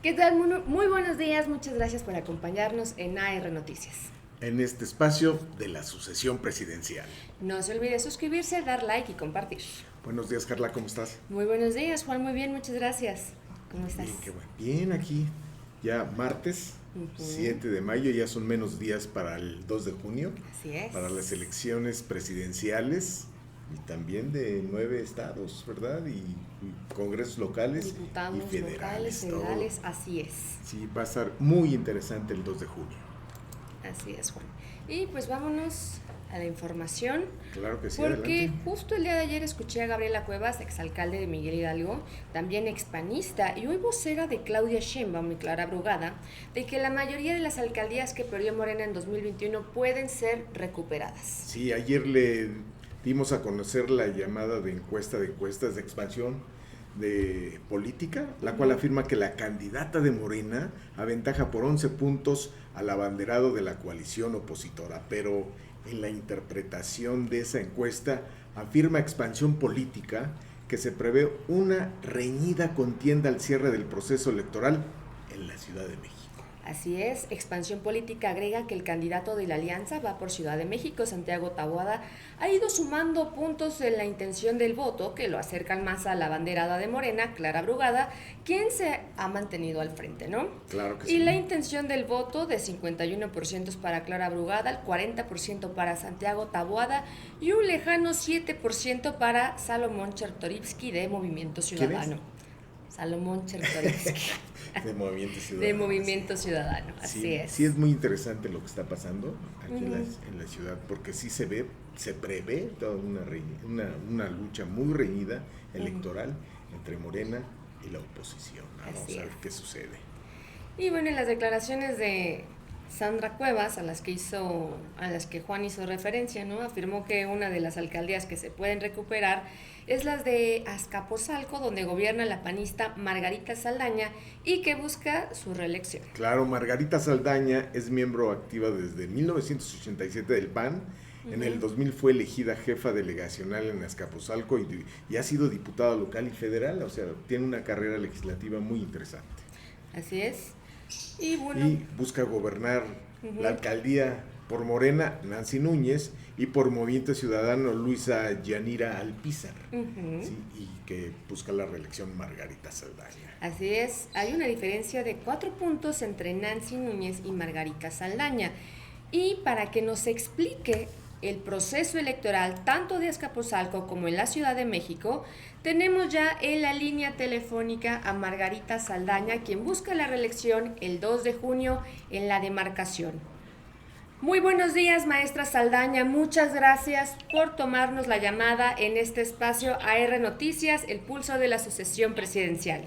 ¿Qué tal? Muy buenos días, muchas gracias por acompañarnos en AR Noticias. En este espacio de la sucesión presidencial. No se olvide suscribirse, dar like y compartir. Buenos días, Carla, ¿cómo estás? Muy buenos días, Juan, muy bien, muchas gracias. ¿Cómo estás? Bien, qué bueno. Bien, aquí ya martes, 7 de mayo, ya son menos días para el 2 de junio. Así es. Para las elecciones presidenciales y también de 9 estados, ¿verdad? Y congresos locales Diputados y locales, federales, así es. Sí, va a estar muy interesante el 2 de junio. Así es, Juan. Y pues vámonos a la información. Claro que sí, porque adelante. justo el día de ayer escuché a Gabriela Cuevas, exalcalde de Miguel Hidalgo, también expanista y hoy vocera de Claudia Sheinbaum y Clara Brugada, de que la mayoría de las alcaldías que perdió Morena en 2021 pueden ser recuperadas. Sí, ayer le dimos a conocer la llamada de encuestas de expansión de política, la cual afirma que la candidata de Morena aventaja por 11 puntos al abanderado de la coalición opositora, pero en la interpretación de esa encuesta afirma Expansión Política que se prevé una reñida contienda al cierre del proceso electoral en la Ciudad de México. Así es, Expansión Política agrega que el candidato de la alianza va por Ciudad de México, Santiago Taboada, ha ido sumando puntos en la intención del voto que lo acercan más a la abanderada de Morena, Clara Brugada, quien se ha mantenido al frente, ¿no? Claro que Y sí. la intención del voto de 51% es para Clara Brugada, el 40% para Santiago Taboada y un lejano 7% para Salomón Chertorivsky de Movimiento Ciudadano. Salomón Chertorivsky. De Movimiento Ciudadano. De Movimiento Ciudadano, así sí, es. Sí, es muy interesante lo que está pasando aquí en la ciudad, porque sí se prevé toda una lucha muy reñida electoral entre Morena y la oposición. Vamos a ver qué sucede. Y bueno, en las declaraciones de Sandra Cuevas, a las que Juan hizo referencia, ¿no? Afirmó que una de las alcaldías que se pueden recuperar es las de Azcapotzalco, donde gobierna la panista Margarita Saldaña y que busca su reelección. Claro, Margarita Saldaña es miembro activa desde 1987 del PAN. En el 2000 fue elegida jefa delegacional en Azcapotzalco y ha sido diputada local y federal, o sea, tiene una carrera legislativa muy interesante. Así es. Y bueno, y busca gobernar la alcaldía por Morena, Nancy Núñez, y por Movimiento Ciudadano, Luisa Yanira Alpizar, ¿sí? Y que busca la reelección Margarita Saldaña. Así es, hay una diferencia de 4 puntos entre Nancy Núñez y Margarita Saldaña. Y para que nos explique el proceso electoral tanto de Azcapotzalco como en la Ciudad de México, tenemos ya en la línea telefónica a Margarita Saldaña, quien busca la reelección el 2 de junio en la demarcación. Muy buenos días, maestra Saldaña, muchas gracias por tomarnos la llamada en este espacio AR Noticias, el pulso de la sucesión presidencial.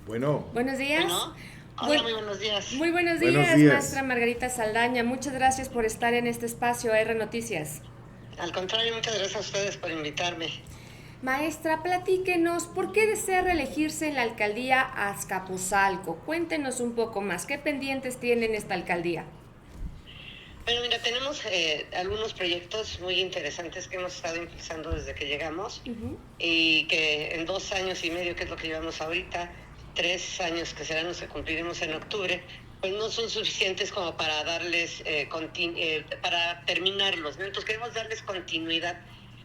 Bueno. Buenos días. Hola, muy buenos días. Muy buenos días, maestra Margarita Saldaña. Muchas gracias por estar en este espacio AR Noticias. Al contrario, muchas gracias a ustedes por invitarme. Maestra, platíquenos, ¿por qué desea reelegirse en la alcaldía Azcapotzalco? Cuéntenos un poco más, ¿qué pendientes tiene en esta alcaldía? Bueno, mira, tenemos algunos proyectos muy interesantes que hemos estado impulsando desde que llegamos y que en 2 años y medio, que es lo que llevamos ahorita, 3 años que serán los que cumpliremos en octubre, pues no son suficientes como para darles, para terminarlos, ¿no? Entonces queremos darles continuidad.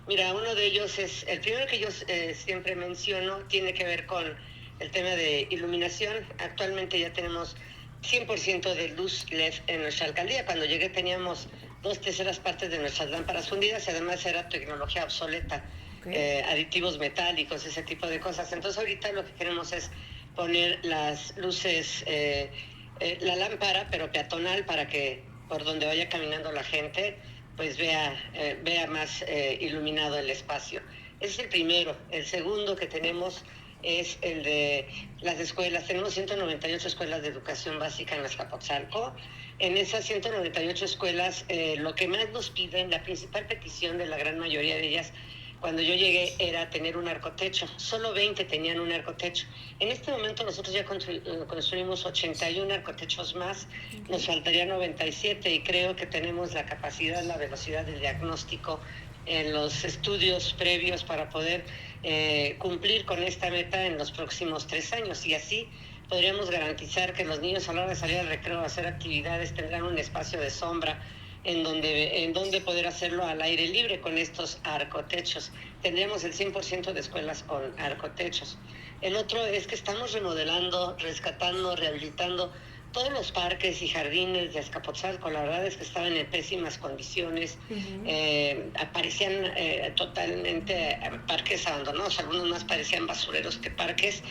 Mira, uno de ellos es, el primero que yo siempre menciono, tiene que ver con el tema de iluminación. Actualmente ya tenemos 100% de luz LED en nuestra alcaldía. Cuando llegué teníamos 2/3 partes de nuestras lámparas fundidas y además era tecnología obsoleta, aditivos metálicos, ese tipo de cosas. Entonces ahorita lo que queremos es poner las luces, la lámpara, pero peatonal, para que por donde vaya caminando la gente pues vea más iluminado el espacio. Ese es el primero. El segundo que tenemos es el de las escuelas. Tenemos 198 escuelas de educación básica en Azcapotzalco. En esas 198 escuelas, lo que más nos piden, la principal petición de la gran mayoría de ellas, cuando yo llegué, era tener un arcotecho. Solo 20 tenían un arcotecho. En este momento nosotros ya construimos 81 arcotechos más, nos faltaría 97 y creo que tenemos la capacidad, la velocidad del diagnóstico en los estudios previos para poder cumplir con esta meta en los próximos 3 años, y así podríamos garantizar que los niños a la hora de salir al recreo a hacer actividades tendrán un espacio de sombra en donde poder hacerlo al aire libre con estos arcotechos. Tendríamos el 100% de escuelas con arcotechos. El otro es que estamos remodelando, rescatando, rehabilitando todos los parques y jardines de Azcapotzalco. La verdad es que estaban en pésimas condiciones, aparecían totalmente parques abandonados, algunos más parecían basureros que parques,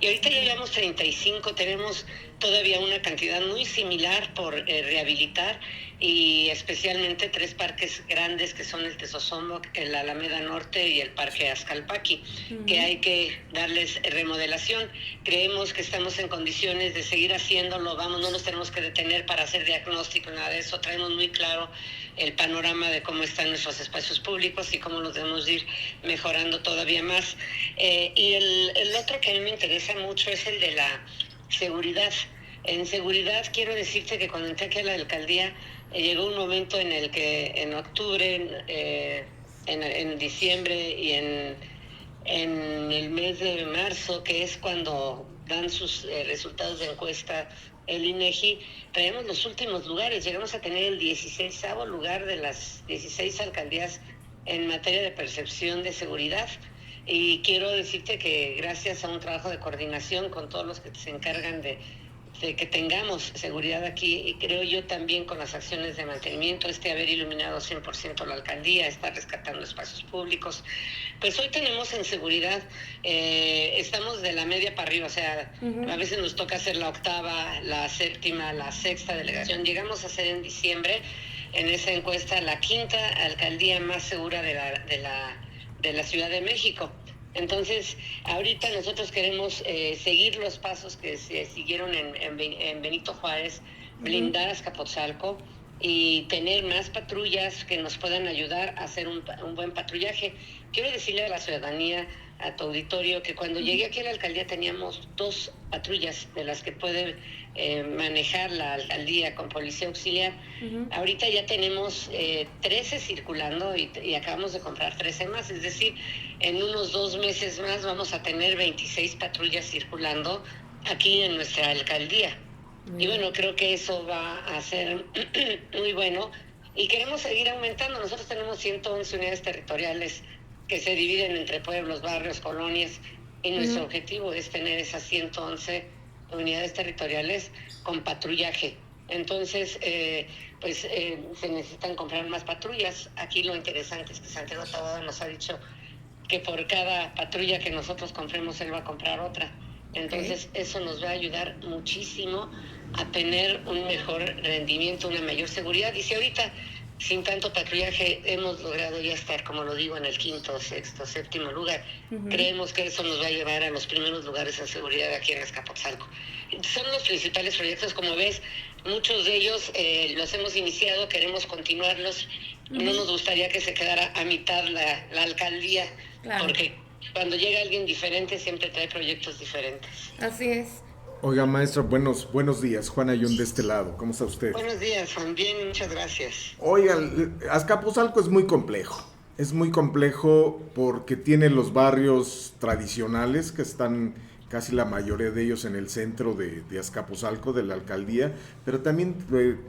y ahorita ya llevamos 35, tenemos todavía una cantidad muy similar por rehabilitar, y especialmente 3 parques grandes que son el Tezosomoc, el Alameda Norte y el Parque Azcalpaqui, que hay que darles remodelación. Creemos que estamos en condiciones de seguir haciéndolo, no nos tenemos que detener para hacer diagnóstico, nada de eso. Traemos muy claro el panorama de cómo están nuestros espacios públicos y cómo los debemos ir mejorando todavía más. Y el otro que a mí me interesa mucho es el de la seguridad. En seguridad quiero decirte que cuando entré aquí a la alcaldía llegó un momento en el que en octubre, en diciembre y en el mes de marzo, que es cuando dan sus resultados de encuesta el INEGI, traemos los últimos lugares. Llegamos a tener el 16º lugar de las 16 alcaldías en materia de percepción de seguridad. Y quiero decirte que gracias a un trabajo de coordinación con todos los que se encargan de que tengamos seguridad aquí, y creo yo también con las acciones de mantenimiento, haber iluminado 100% la alcaldía, estar rescatando espacios públicos, pues hoy tenemos en seguridad, estamos de la media para arriba, o sea, a veces nos toca hacer la 8ª, la 7ª, la 6ª delegación. Llegamos a ser en diciembre, en esa encuesta, la 5ª alcaldía más segura de la Ciudad de México. Entonces, ahorita nosotros queremos seguir los pasos que se siguieron en Benito Juárez, blindar Azcapotzalco y tener más patrullas que nos puedan ayudar a hacer un buen patrullaje. Quiero decirle a la ciudadanía, a tu auditorio, que cuando llegué aquí a la alcaldía teníamos 2 patrullas de las que puede manejar la alcaldía con policía auxiliar. Ahorita ya tenemos 13 circulando y acabamos de comprar 13 más, es decir, en unos 2 meses más vamos a tener 26 patrullas circulando aquí en nuestra alcaldía. Y bueno, creo que eso va a ser muy bueno y queremos seguir aumentando. Nosotros tenemos 111 unidades territoriales que se dividen entre pueblos, barrios, colonias, y nuestro objetivo es tener esas 111 unidades territoriales con patrullaje. Entonces, se necesitan comprar más patrullas. Aquí lo interesante es que Santiago Taboada nos ha dicho que por cada patrulla que nosotros compremos, él va a comprar otra. Entonces, eso nos va a ayudar muchísimo a tener un mejor rendimiento, una mayor seguridad. Y si ahorita, sin tanto patrullaje, hemos logrado ya estar, como lo digo, en el 5º, 6º, 7º lugar, creemos que eso nos va a llevar a los primeros lugares en seguridad aquí en Azcapotzalco. Son los principales proyectos, como ves, muchos de ellos los hemos iniciado, queremos continuarlos. No nos gustaría que se quedara a mitad la alcaldía, porque cuando llega alguien diferente siempre trae proyectos diferentes. Así es. Oiga, maestra, buenos días. Juan Ayón de este lado. ¿Cómo está usted? Buenos días, Juan. Bien, muchas gracias. Oiga, Azcapotzalco es muy complejo. Es muy complejo porque tiene los barrios tradicionales que están casi la mayoría de ellos en el centro de Azcapotzalco, de la alcaldía, pero también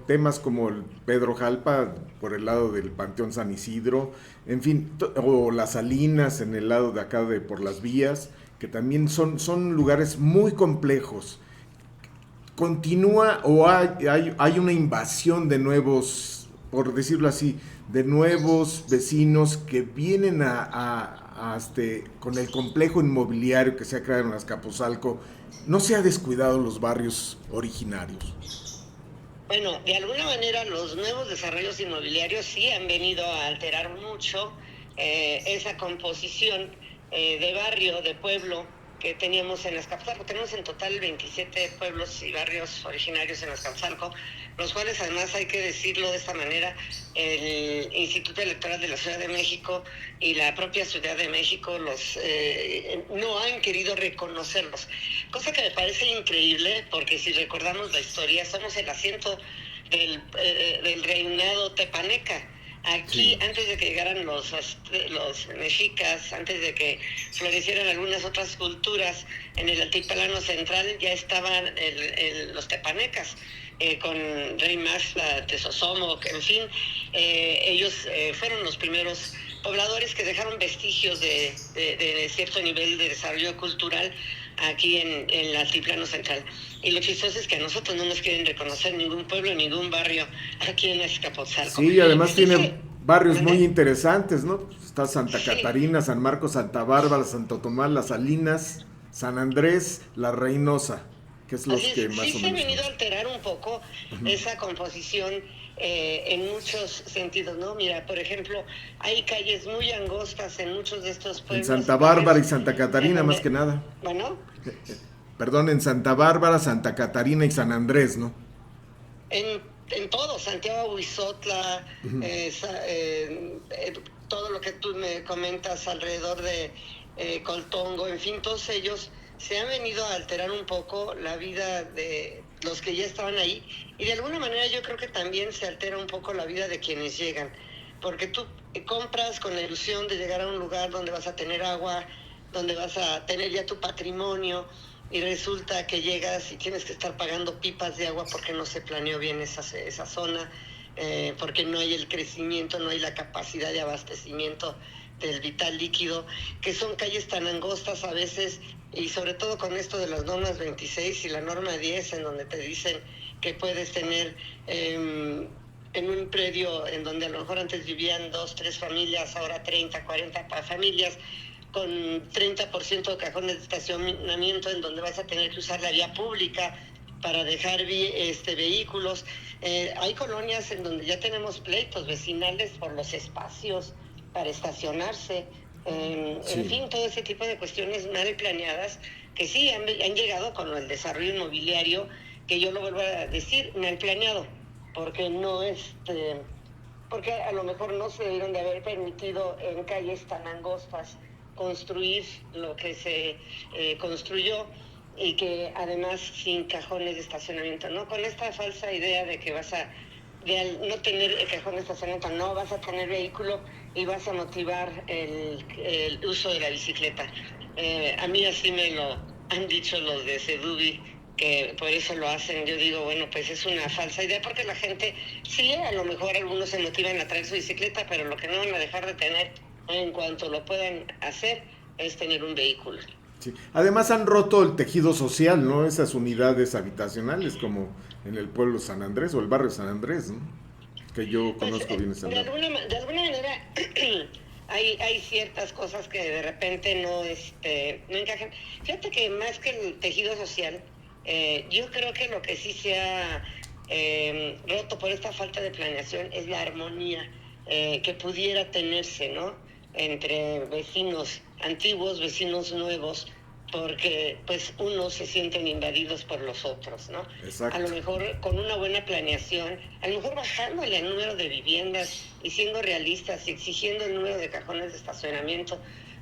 temas como el Pedro Jalpa por el lado del Panteón San Isidro, en fin, o las Salinas en el lado de acá por las vías, que también son lugares muy complejos. Continúa o hay una invasión de nuevos, por decirlo así, de nuevos vecinos que vienen con el complejo inmobiliario que se ha creado en Azcapotzalco. ¿No se ha descuidado los barrios originarios? Bueno, de alguna manera los nuevos desarrollos inmobiliarios sí han venido a alterar mucho esa composición de barrio, de pueblo que teníamos en Azcapotzalco. Tenemos en total 27 pueblos y barrios originarios en Azcapotzalco, los cuales además, hay que decirlo de esta manera, el Instituto Electoral de la Ciudad de México y la propia Ciudad de México no han querido reconocerlos, cosa que me parece increíble, porque si recordamos la historia, somos el asiento del reinado tepaneca. Aquí, Sí. antes de que llegaran los mexicas, antes de que florecieran algunas otras culturas, en el altiplano central ya estaban los tepanecas, con Rey Maxtla, Tezosomoc, en fin, ellos fueron los primeros pobladores que dejaron vestigios de cierto nivel de desarrollo cultural aquí en el altiplano central. Y lo chistoso es que a nosotros no nos quieren reconocer ningún pueblo, ningún barrio aquí en Azcapotzalco. Sí, además Dice, tiene barrios muy ¿mande? interesantes, ¿no? Está Santa Sí, Catarina, San Marcos, Santa Bárbara, Santo Tomás, Las Salinas, San Andrés, La Reynosa, que es así los que es. Sí más o se ha menos venido a conozco. alterar un poco esa composición en muchos sentidos, ¿no? Mira, por ejemplo, hay calles muy angostas en muchos de estos En pueblos Santa y Bárbara y barrios Santa en Catarina, más donde, que nada. bueno, Perdón, en Santa Bárbara, Santa Catarina y San Andrés, ¿no? en todo, Santiago Huizotla, todo lo que tú me comentas alrededor de Coltongo, en fin, todos ellos se han venido a alterar un poco la vida de los que ya estaban ahí y de alguna manera yo creo que también se altera un poco la vida de quienes llegan, porque tú compras con la ilusión de llegar a un lugar donde vas a tener agua, donde vas a tener ya tu patrimonio y resulta que llegas y tienes que estar pagando pipas de agua porque no se planeó bien esa zona, porque no hay el crecimiento, no hay la capacidad de abastecimiento del vital líquido, que son calles tan angostas a veces, y sobre todo con esto de las normas 26 y la norma 10, en donde te dicen que puedes tener en un predio en donde a lo mejor antes vivían 2, 3 familias, ahora 30, 40 familias, con 30% de cajones de estacionamiento en donde vas a tener que usar la vía pública para dejar vehículos. Hay colonias en donde ya tenemos pleitos vecinales por los espacios para estacionarse. En Sí. fin, todo ese tipo de cuestiones mal planeadas que sí han llegado con el desarrollo inmobiliario, que yo lo vuelvo a decir, mal planeado, porque no porque a lo mejor no se debieron de haber permitido en calles tan angostas construir lo que se construyó y que además sin cajones de estacionamiento, ¿no? Con esta falsa idea de que de al no tener cajón de estacionamiento, no vas a tener vehículo y vas a motivar el uso de la bicicleta. A mí así me lo han dicho los de Sedubi, que por eso lo hacen. Yo digo, bueno, pues es una falsa idea, porque la gente, sí, a lo mejor algunos se motivan a traer su bicicleta, pero lo que no van a dejar de tener en cuanto lo puedan hacer es tener un vehículo. Sí. Además han roto el tejido social, ¿no? Esas unidades habitacionales como en el pueblo San Andrés o el barrio San Andrés, ¿no? Que yo Pues conozco bien ese lado. de alguna manera hay ciertas cosas que de repente no encajan. Fíjate que más que el tejido social, yo creo que lo que sí se ha roto por esta falta de planeación es la armonía que pudiera tenerse, ¿no? Entre vecinos antiguos, vecinos nuevos, porque pues unos se sienten invadidos por los otros, ¿no? A lo Exacto. mejor con una buena planeación, a lo mejor bajándole el número de viviendas y siendo realistas y exigiendo el número de cajones de estacionamiento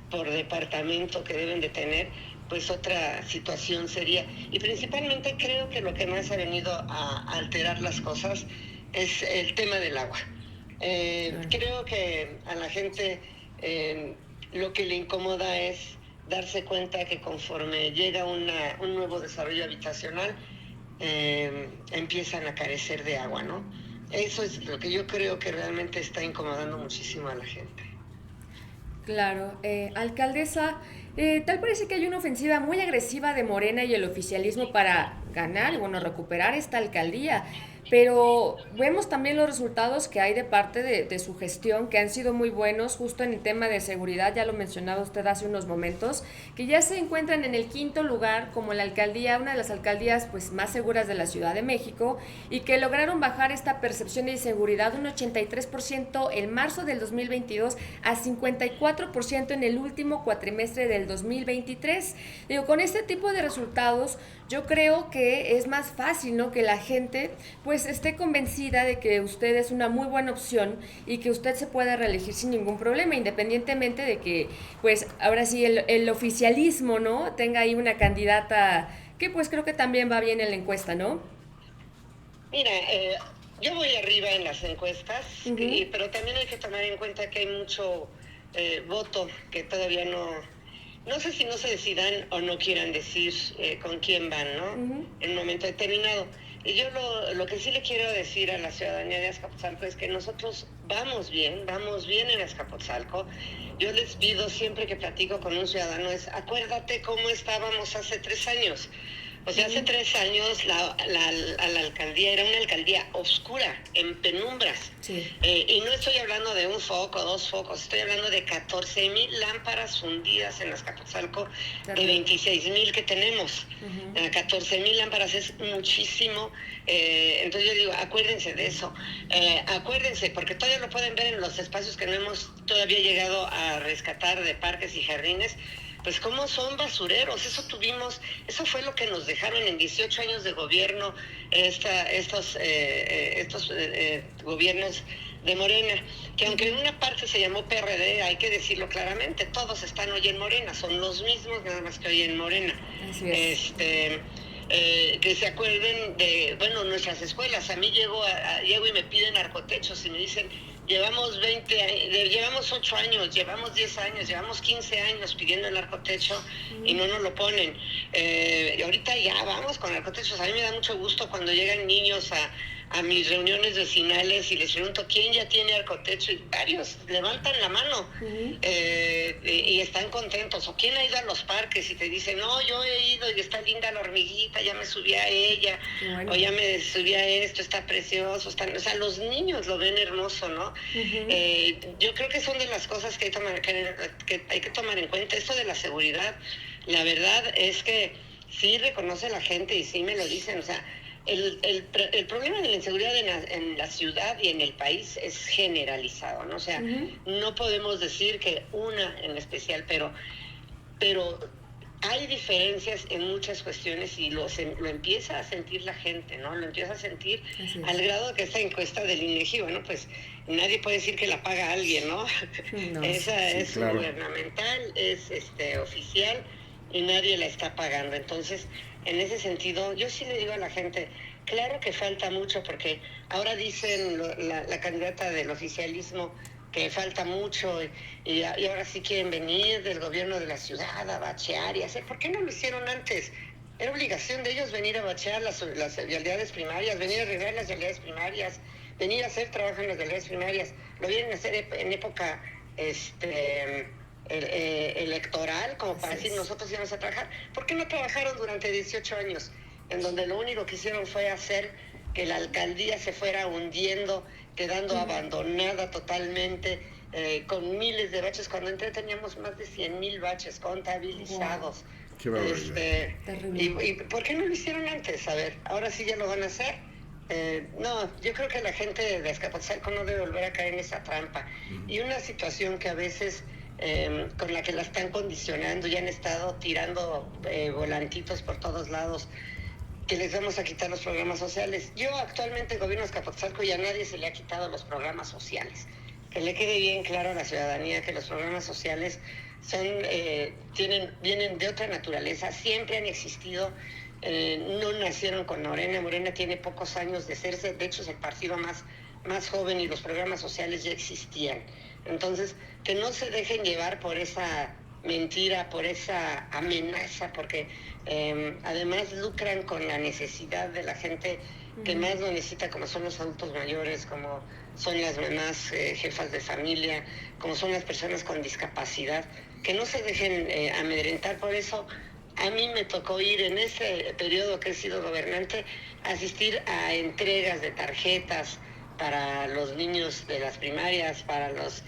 por departamento que deben de tener, pues otra situación sería. Y principalmente creo que lo que más ha venido a alterar las cosas es el tema del agua. Claro. Creo que a la gente lo que le incomoda es darse cuenta que conforme llega un nuevo desarrollo habitacional, empiezan a carecer de agua, ¿no? Eso es lo que yo creo que realmente está incomodando muchísimo a la gente. Claro, alcaldesa, tal parece que hay una ofensiva muy agresiva de Morena y el oficialismo para ganar y bueno, recuperar esta alcaldía, pero vemos también los resultados que hay de parte de su gestión, que han sido muy buenos, justo en el tema de seguridad, ya lo mencionaba usted hace unos momentos, que ya se encuentran en el quinto lugar como la alcaldía, una de las alcaldías pues más seguras de la Ciudad de México, y que lograron bajar esta percepción de inseguridad un 83% en marzo del 2022 a 54% en el último cuatrimestre del 2023. Digo, con este tipo de resultados, yo creo que es más fácil, ¿no? Que la gente pues esté convencida de que usted es una muy buena opción y que usted se pueda reelegir sin ningún problema, independientemente de que pues ahora sí el oficialismo, ¿no? Tenga ahí una candidata que pues creo que también va bien en la encuesta, ¿no? Mira, yo voy arriba en las encuestas, pero también hay que tomar en cuenta que hay mucho voto que todavía no sé si no se decidan o no quieran decir con quién van, ¿no? En un momento determinado. Y yo lo que sí le quiero decir a la ciudadanía de Azcapotzalco es que nosotros vamos bien en Azcapotzalco. Yo les pido siempre que platico con un ciudadano es, acuérdate cómo estábamos hace 3 años. O sea, hace 3 años la alcaldía era una alcaldía oscura, en penumbras. Sí. Y no estoy hablando de un foco, 2 focos, estoy hablando de 14,000 lámparas fundidas en Azcapotzalco, de 26,000 que tenemos. 14,000 lámparas es muchísimo. Entonces yo digo, acuérdense de eso. Acuérdense, porque todavía lo pueden ver en los espacios que no hemos todavía llegado a rescatar de parques y jardines. Pues cómo son basureros, eso fue lo que nos dejaron en 18 años de gobierno estos gobiernos de Morena, que aunque en una parte se llamó PRD, hay que decirlo claramente, todos están hoy en Morena, son los mismos, nada más que hoy en Morena. Así es. Que se acuerden de, nuestras escuelas. A mí llego y me piden narcotechos y me dicen, llevamos 8 años, llevamos 10 años, llevamos 15 años pidiendo el narcotecho y no nos lo ponen. Y ahorita ya vamos con narcotechos. A mí me da mucho gusto cuando llegan niños a mis reuniones vecinales y les pregunto quién ya tiene narcotecho, y varios levantan la mano y están contentos. O quién ha ido a los parques y te dicen, no, yo he ido y está linda la hormiguita, ya me subí a ella, o ya me subí a esto, está precioso. O sea, los niños lo ven hermoso, ¿no? Yo creo que son de las cosas que hay que tomar en cuenta. Esto de la seguridad, la verdad es que sí reconoce la gente y sí me lo dicen, o sea, el problema de la inseguridad en la ciudad y en el país es generalizado, ¿no? O sea, no podemos decir que una en especial, pero hay diferencias en muchas cuestiones y lo empieza a sentir la gente, ¿no? Lo empieza a sentir al grado que esta encuesta del INEGI, bueno, pues nadie puede decir que la paga alguien, ¿no? No, esa es claro, gubernamental, es oficial y nadie la está pagando. Entonces, en ese sentido, yo sí le digo a la gente, claro que falta mucho, porque ahora dicen la candidata del oficialismo que falta mucho y ahora sí quieren venir del gobierno de la ciudad a bachear y hacer. ¿Por qué no lo hicieron antes? Era obligación de ellos venir a bachear las vialidades primarias, venir a arreglar las vialidades primarias, venir a hacer trabajo en las vialidades primarias. Lo vienen a hacer en época electoral, como para decir nosotros íbamos a trabajar. ¿Por qué no trabajaron durante 18 años? En donde lo único que hicieron fue hacer que la alcaldía se fuera hundiendo, quedando abandonada totalmente, con miles de baches. Cuando entré teníamos más de 100,000 baches contabilizados. Qué barbaridad. ¿Y por qué no lo hicieron antes? A ver, ahora sí ya lo van a hacer. No, yo creo que la gente de Azcapotzalco no debe volver a caer en esa trampa. Y una situación que a veces con la que la están condicionando, ya han estado tirando volantitos por todos lados, que les vamos a quitar los programas sociales. Yo actualmente gobierno Azcapotzalco y a nadie se le ha quitado los programas sociales. Que le quede bien claro a la ciudadanía que los programas sociales vienen de otra naturaleza, siempre han existido, no nacieron con Morena. Morena tiene pocos años de hacerse, de hecho es el partido más joven y los programas sociales ya existían. Entonces, que no se dejen llevar por esa mentira, por esa amenaza, porque además lucran con la necesidad de la gente que más lo necesita, como son los adultos mayores, como son las mamás jefas de familia, como son las personas con discapacidad, que no se dejen amedrentar. Por eso a mí me tocó ir en ese periodo que he sido gobernante, asistir a entregas de tarjetas para los niños de las primarias, para los,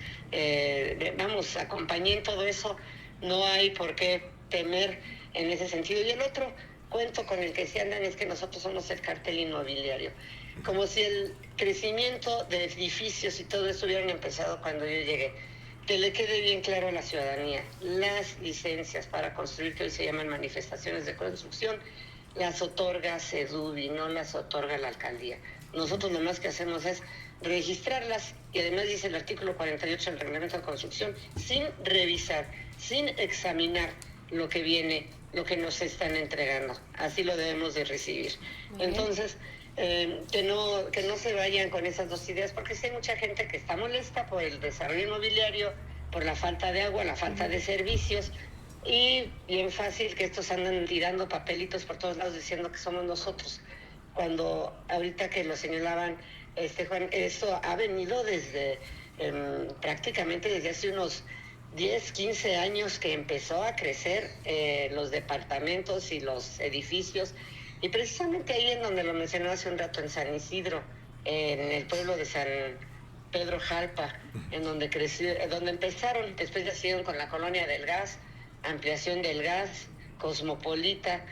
acompañé en todo eso. No hay por qué temer en ese sentido. Y el otro cuento con el que se andan es que nosotros somos el cartel inmobiliario. Como si el crecimiento de edificios y todo eso hubieran empezado cuando yo llegué. Que le quede bien claro a la ciudadanía, las licencias para construir, que hoy se llaman manifestaciones de construcción, las otorga Sedubi, no las otorga la alcaldía. Nosotros lo más que hacemos es registrarlas, y además dice el artículo 48 del reglamento de construcción, sin revisar, sin examinar lo que viene, lo que nos están entregando. Así lo debemos de recibir. Entonces, que no se vayan con esas dos ideas, porque sí hay mucha gente que está molesta por el desarrollo inmobiliario, por la falta de agua, la falta de servicios, y bien fácil que estos andan tirando papelitos por todos lados diciendo que somos nosotros, cuando ahorita que lo señalaban, Juan, esto ha venido desde prácticamente desde hace unos 10, 15 años que empezó a crecer los departamentos y los edificios, y precisamente ahí en donde lo mencionaba hace un rato, en San Isidro, en el pueblo de San Pedro Jalpa, en donde creció, donde empezaron, después ya siguieron con la colonia del gas, ampliación del gas, Cosmopolita,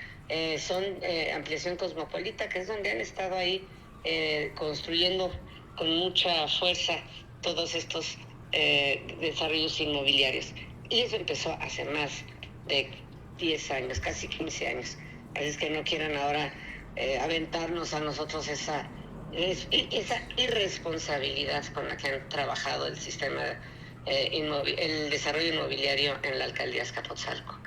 ampliación Cosmopolita, que es donde han estado ahí construyendo con mucha fuerza todos estos desarrollos inmobiliarios. Y eso empezó hace más de 10 años, casi 15 años. Así es que no quieran ahora aventarnos a nosotros esa irresponsabilidad con la que han trabajado el sistema, el desarrollo inmobiliario en la alcaldía Azcapotzalco.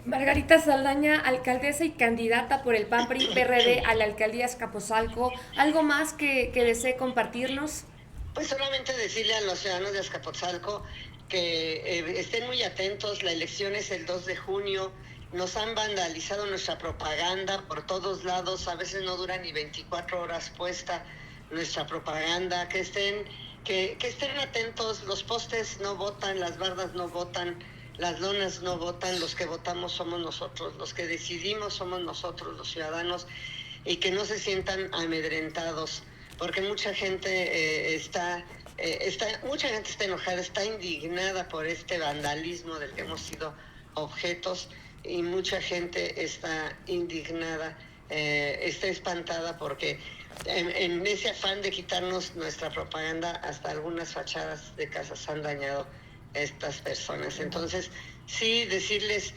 Margarita Saldaña, alcaldesa y candidata por el PAN-PRI-PRD a la alcaldía Azcapotzalco, ¿algo más que desee compartirnos? Pues solamente decirle a los ciudadanos de Azcapotzalco que estén muy atentos. La elección es el 2 de junio. Nos han vandalizado nuestra propaganda por todos lados. A veces no dura ni 24 horas puesta nuestra propaganda. Que estén atentos. Los postes no votan, las bardas no votan, las lonas no votan. Los que votamos somos nosotros. Los que decidimos somos nosotros, los ciudadanos. Y que no se sientan amedrentados, porque mucha gente está enojada, está indignada por este vandalismo del que hemos sido objetos, y mucha gente está indignada, está espantada porque en ese afán de quitarnos nuestra propaganda, hasta algunas fachadas de casas han dañado estas personas. Entonces, sí, decirles,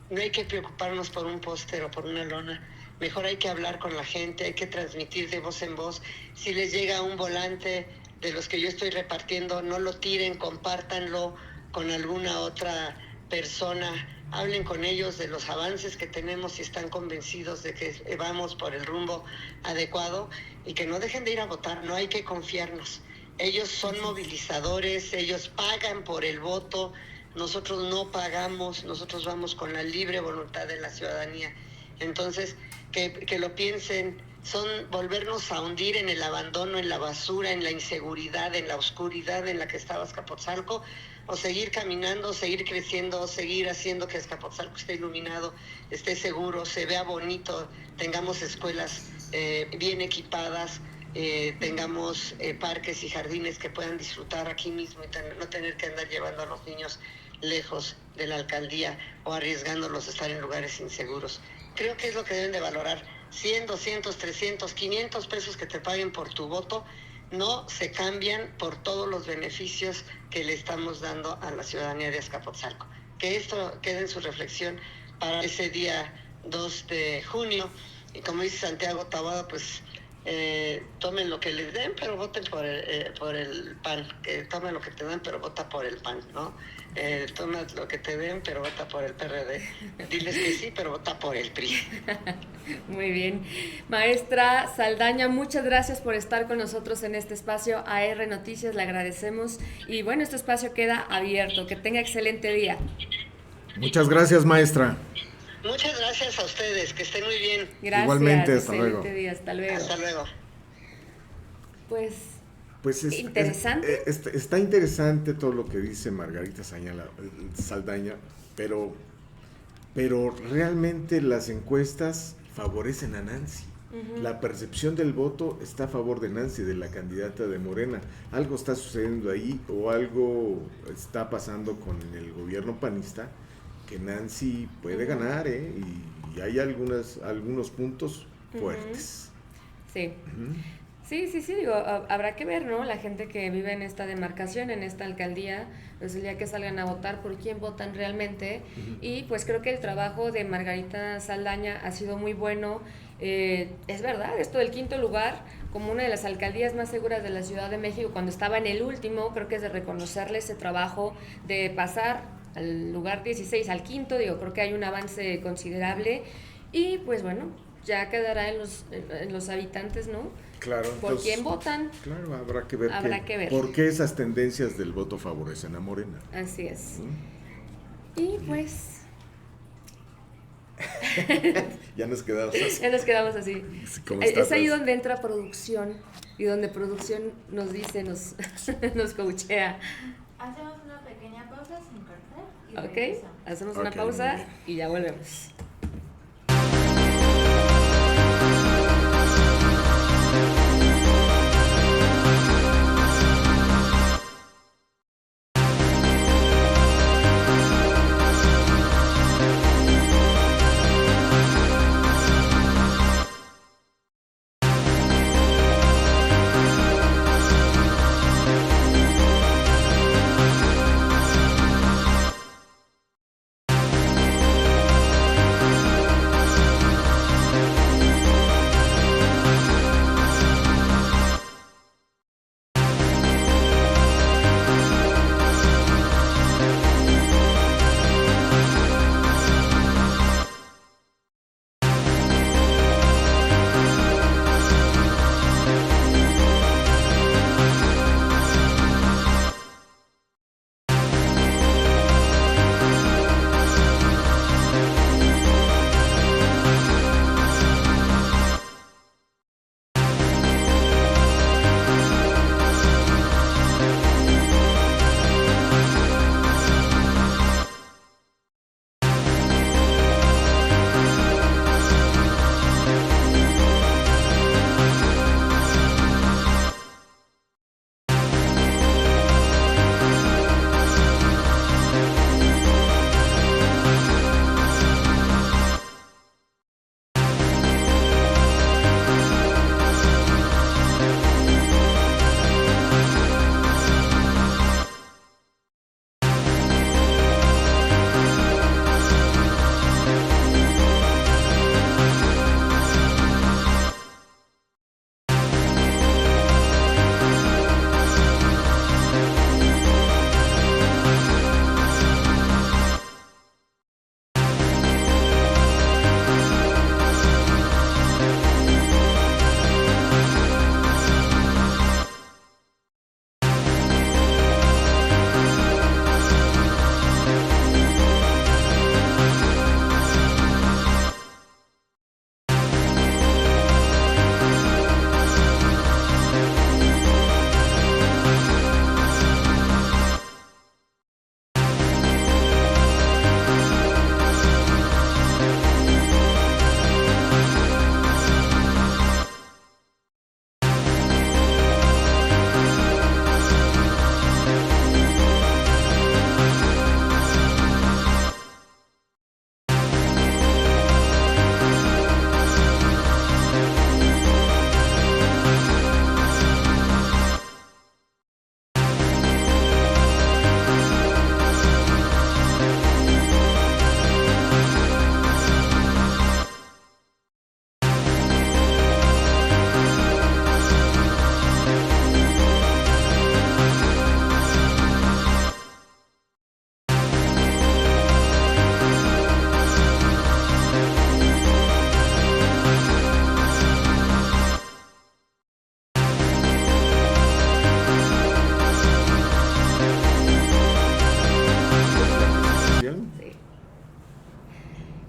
no hay que preocuparnos por un póster o por una lona. Mejor hay que hablar con la gente, hay que transmitir de voz en voz. Si les llega un volante de los que yo estoy repartiendo, no lo tiren, compártanlo con alguna otra persona. Hablen con ellos de los avances que tenemos y están convencidos de que vamos por el rumbo adecuado, y que no dejen de ir a votar. No hay que confiarnos. Ellos son movilizadores, ellos pagan por el voto. Nosotros no pagamos, nosotros vamos con la libre voluntad de la ciudadanía. Entonces, que lo piensen, son volvernos a hundir en el abandono, en la basura, en la inseguridad, en la oscuridad en la que estaba Azcapotzalco, o seguir caminando, seguir creciendo, seguir haciendo que Azcapotzalco esté iluminado, esté seguro, se vea bonito, tengamos escuelas bien equipadas, tengamos parques y jardines que puedan disfrutar aquí mismo y no tener que andar llevando a los niños lejos de la alcaldía o arriesgándolos a estar en lugares inseguros. Creo que es lo que deben de valorar. 100, 200, 300, 500 pesos que te paguen por tu voto no se cambian por todos los beneficios que le estamos dando a la ciudadanía de Azcapotzalco. Que esto quede en su reflexión para ese día 2 de junio. Y como dice Santiago Taboada, pues tomen lo que les den, pero voten por el PAN. Que tomen lo que te dan, pero vota por el PAN, ¿no? Toma lo que te den, pero vota por el PRD. Diles que sí, pero vota por el PRI. Muy bien. Maestra Saldaña, muchas gracias por estar con nosotros en este espacio AR Noticias, le agradecemos. Y bueno, este espacio queda abierto. Que tenga excelente día. Muchas gracias, maestra. Muchas gracias a ustedes, que estén muy bien. Gracias. Igualmente, hasta luego. Día, hasta luego. Hasta luego. Pues interesante. Está interesante todo lo que dice Margarita Saldaña, pero realmente las encuestas favorecen a Nancy. Uh-huh. La percepción del voto está a favor de Nancy, de la candidata de Morena. Algo está sucediendo ahí, o algo está pasando con el gobierno panista, que Nancy puede ganar, y hay algunos puntos fuertes. Sí. Sí, digo, habrá que ver, ¿no? La gente que vive en esta demarcación, en esta alcaldía, pues el día que salgan a votar, por quién votan realmente. Y pues creo que el trabajo de Margarita Saldaña ha sido muy bueno. Es verdad, esto del 5º lugar, como una de las alcaldías más seguras de la Ciudad de México, cuando estaba en el último, creo que es de reconocerle ese trabajo de pasar al lugar 16 al 5º, digo, creo que hay un avance considerable. Y pues bueno, ya quedará en los habitantes, ¿no? Claro. ¿Por Entonces, quién votan? Claro, habrá que ver, que ver. por qué esas tendencias del voto favorecen a Morena. Así es. ¿Mm? Y pues... Ya nos quedamos así. Ya nos quedamos así. Es ahí donde entra producción y donde producción nos dice, nos coachea. Hacemos una pequeña pausa sin cortar y Ok, regresamos. hacemos una Ok, pausa muy bien. y ya volvemos.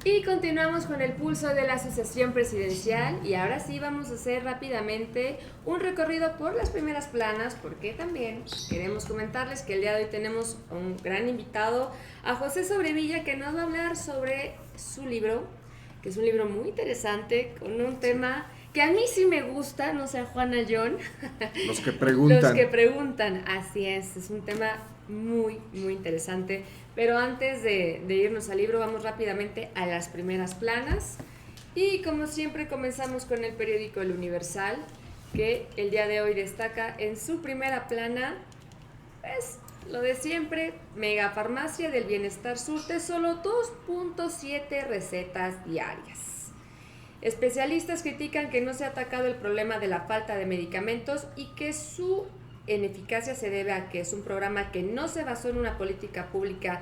Y continuamos con el pulso de la Asociación Presidencial y ahora sí vamos a hacer rápidamente un recorrido por las primeras planas, porque también queremos comentarles que el día de hoy tenemos un gran invitado, a José Sobrevilla, que nos va a hablar sobre su libro, que es un libro muy interesante, con un tema que a mí sí me gusta, no sé, a Juana John. Los que preguntan. Los que preguntan, así es un tema muy, muy interesante. Pero antes de irnos al libro, vamos rápidamente a las primeras planas. Y como siempre comenzamos con el periódico El Universal, que el día de hoy destaca en su primera plana, pues lo de siempre, Megafarmacia del Bienestar surte solo 2.7 recetas diarias. Especialistas critican que no se ha atacado el problema de la falta de medicamentos y que su ineficacia se debe a que es un programa que no se basó en una política pública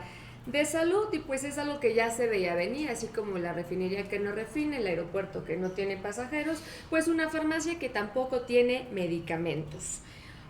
de salud, y pues es algo que ya se veía venir, así como la refinería que no refina, el aeropuerto que no tiene pasajeros, pues una farmacia que tampoco tiene medicamentos.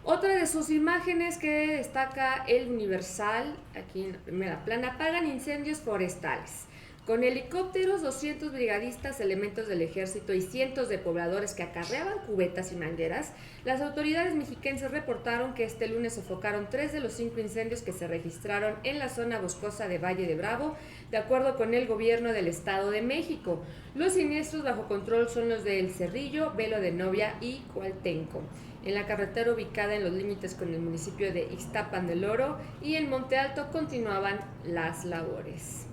Otra de sus imágenes que destaca el Universal, aquí en la primera plana: apagan incendios forestales. Con helicópteros, 200 brigadistas, elementos del ejército y cientos de pobladores que acarreaban cubetas y mangueras, las autoridades mexiquenses reportaron que este lunes sofocaron 3 de los 5 incendios que se registraron en la zona boscosa de Valle de Bravo, de acuerdo con el gobierno del Estado de México. Los siniestros bajo control son los de El Cerrillo, Velo de Novia y Cualtenco, en la carretera ubicada en los límites con el municipio de Ixtapan del Oro, y en Monte Alto continuaban las labores.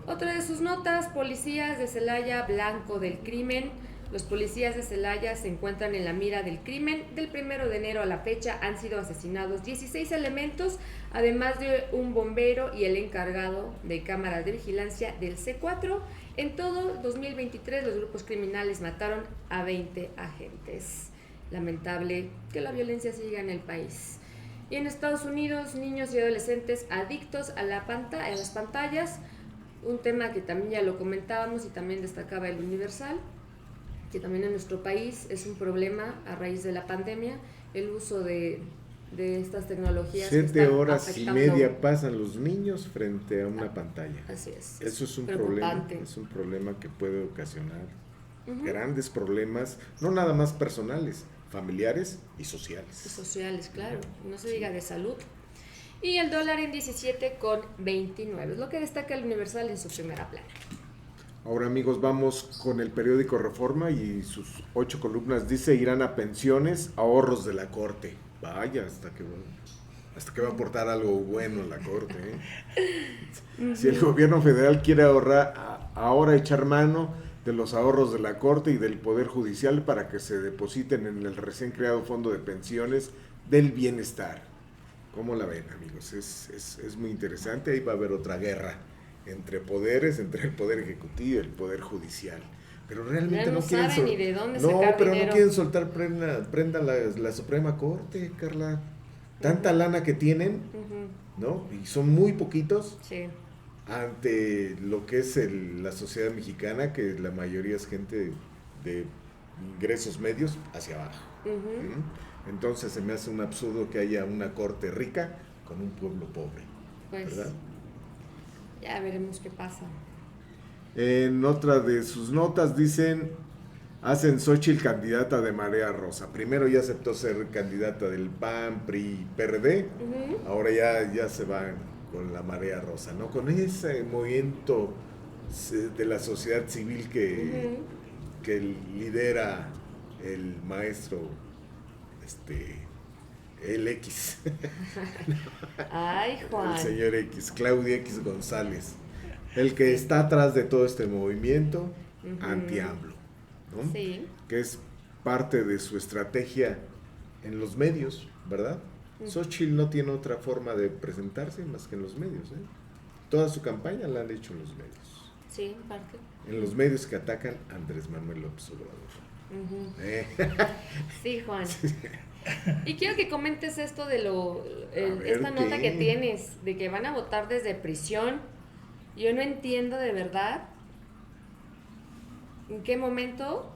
Otra de sus notas: policías de Celaya, blanco del crimen. Los policías de Celaya se encuentran en la mira del crimen. Del 1 de enero a la fecha han sido asesinados 16 elementos, además de un bombero y el encargado de cámaras de vigilancia del C4. En todo 2023 los grupos criminales mataron a 20 agentes. Lamentable que la violencia siga en el país. Y en Estados Unidos, niños y adolescentes adictos a las pantallas. Un tema que también ya lo comentábamos y también destacaba el Universal, que también en nuestro país es un problema a raíz de la pandemia, el uso de estas tecnologías. 7 horas y media pasan los niños frente a una pantalla. Así es. Eso es un problema, es un problema que puede ocasionar grandes problemas, no nada más personales, familiares y sociales. Y sociales, claro, no se diga de salud. Y el dólar en 17,29, es lo que destaca el Universal en su primera plana. Ahora, amigos, vamos con el periódico Reforma y sus 8 columnas. Dice: irán a pensiones, ahorros de la Corte. Vaya, hasta que va a aportar algo bueno la Corte, ¿eh? Si el gobierno federal quiere ahora echar mano de los ahorros de la Corte y del Poder Judicial para que se depositen en el recién creado Fondo de Pensiones del Bienestar. ¿Cómo la ven, amigos? Es muy interesante. Ahí va a haber otra guerra entre poderes, entre el Poder Ejecutivo y el Poder Judicial. Pero realmente no quieren saben ni de dónde sacar dinero. No quieren soltar prenda la Suprema Corte, Carla. Tanta lana que tienen, ¿no? Y son muy poquitos. Sí. Ante lo que es la sociedad mexicana, que la mayoría es gente de ingresos medios hacia abajo. Entonces se me hace un absurdo que haya una corte rica con un pueblo pobre, pues, ¿verdad? Ya veremos qué pasa. En otra de sus notas dicen: hacen Xóchitl candidata de Marea Rosa. Primero ya aceptó ser candidata del PAN, PRI, PRD, ahora ya se va con la Marea Rosa, ¿no? Con ese movimiento de la sociedad civil que lidera el maestro el X. Ay, Juan. El señor X, Claudio X González, el que está atrás de todo este movimiento anti-AMLO, ¿no? Sí. Que es parte de su estrategia en los medios, ¿verdad? Xóchitl no tiene otra forma de presentarse más que en los medios, ¿eh? Toda su campaña la han hecho en los medios. Sí, en parte. En los medios que atacan a Andrés Manuel López Obrador. Sí, Juan. Y quiero que comentes esto de esta nota que tienes, de que van a votar desde prisión. Yo no entiendo de verdad en qué momento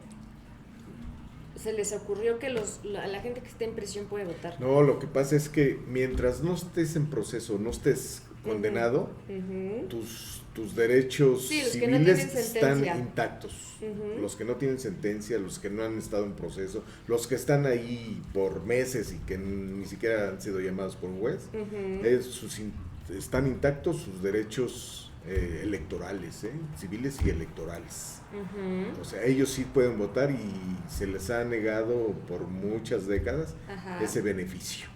se les ocurrió que la gente que esté en prisión puede votar. No, lo que pasa es que mientras no estés en proceso, no estés condenado, tus derechos civiles están intactos. Los que no tienen sentencia, los que no han estado en proceso, los que están ahí por meses y que ni siquiera han sido llamados por un juez, están intactos sus derechos electorales, civiles y electorales. O sea, ellos sí pueden votar y se les ha negado por muchas décadas ese beneficio.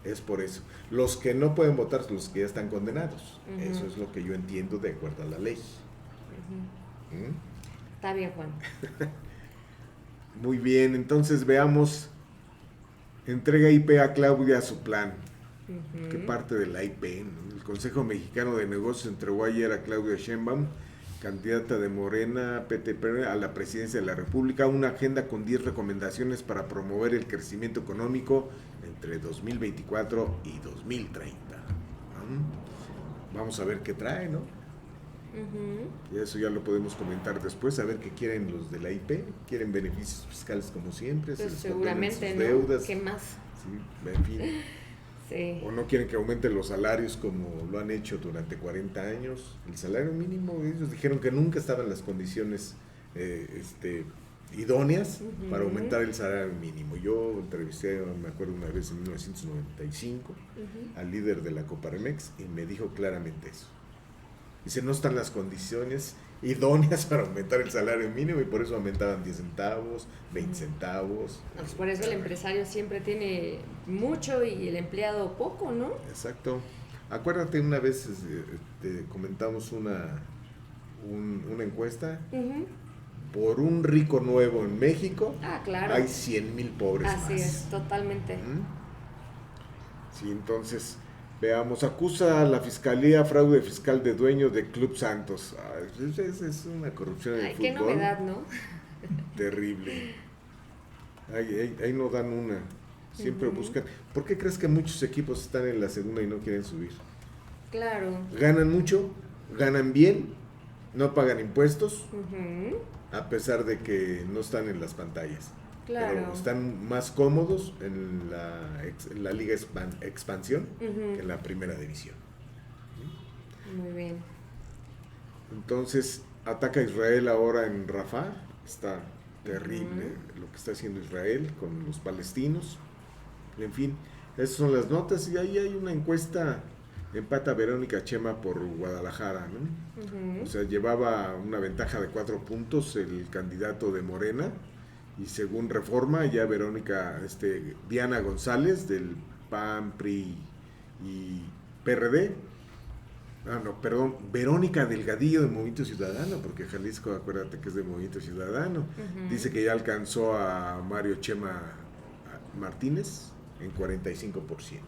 Es por eso. Los que no pueden votar son los que ya están condenados. Eso es lo que yo entiendo de acuerdo a la ley. Está bien, Juan. Muy bien, entonces veamos. Entrega IP a Claudia su plan. ¿Qué parte de la IP? ¿No? El Consejo Mexicano de Negocios entregó ayer a Claudia Sheinbaum, candidata de Morena, PTP, a la presidencia de la República, una agenda con 10 recomendaciones para promover el crecimiento económico entre 2024 y 2030. vamos a ver qué trae, ¿no? Ujú. Y eso ya lo podemos comentar después, a ver qué quieren los de la IP. Quieren beneficios fiscales como siempre, se Pues les condonan seguramente, sus ¿no? deudas. ¿Qué más? Sí, en fin. Sí. O no quieren que aumenten los salarios como lo han hecho durante 40 años. El salario mínimo, ellos dijeron que nunca estaban las condiciones idóneas para aumentar el salario mínimo. Yo entrevisté, me acuerdo una vez en 1995, al líder de la Coparmex y me dijo claramente eso. Dice, no están las condiciones idóneas para aumentar el salario mínimo y por eso aumentaban 10 centavos, 20 centavos. Pues por eso el empresario siempre tiene mucho y el empleado poco, ¿no? Exacto. Acuérdate, una vez comentamos una encuesta. Ujú. Por un rico nuevo en México, Claro. hay 100,000 pobres Así más. es, totalmente. Sí, entonces, veamos, acusa a la Fiscalía fraude fiscal de dueño de Club Santos. Es una corrupción en el Qué fútbol. novedad, ¿no? Terrible. Ahí no dan una. Siempre Ujú. buscan. ¿Por qué crees que muchos equipos están en la segunda y no quieren subir? Claro. Ganan mucho, ganan bien, no pagan impuestos, Ujú. a pesar de que no están en las pantallas. Claro. Pero están más cómodos en la Liga Expansión Ujú. que en la Primera División. Muy bien. Entonces, ataca a Israel ahora en Rafah. Está terrible lo que está haciendo Israel con los palestinos. En fin, esas son las notas. Y ahí hay una encuesta, empata Verónica Chema por Guadalajara, ¿no? Ujú. O sea, llevaba una ventaja de 4 puntos el candidato de Morena, y según Reforma, ya Diana González del PAN, PRI y PRD, Verónica Delgadillo de Movimiento Ciudadano, porque Jalisco, acuérdate que es de Movimiento Ciudadano, Ujú. dice que ya alcanzó a Mario Chema Martínez en 45%.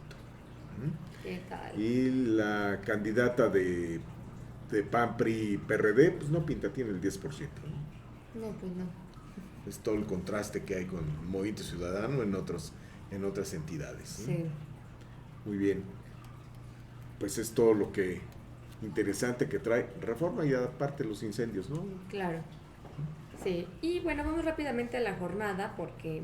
¿Qué tal? Y la candidata de PAN, PRI y PRD, pues no pinta, tiene el 10%. ¿no? No, pues no. Es todo el contraste que hay con Movimiento Ciudadano en otras entidades. ¿no? Sí. Muy bien. Pues es todo lo que interesante que trae Reforma, y aparte los incendios, ¿no? Claro. Sí. Y bueno, vamos rápidamente a la jornada porque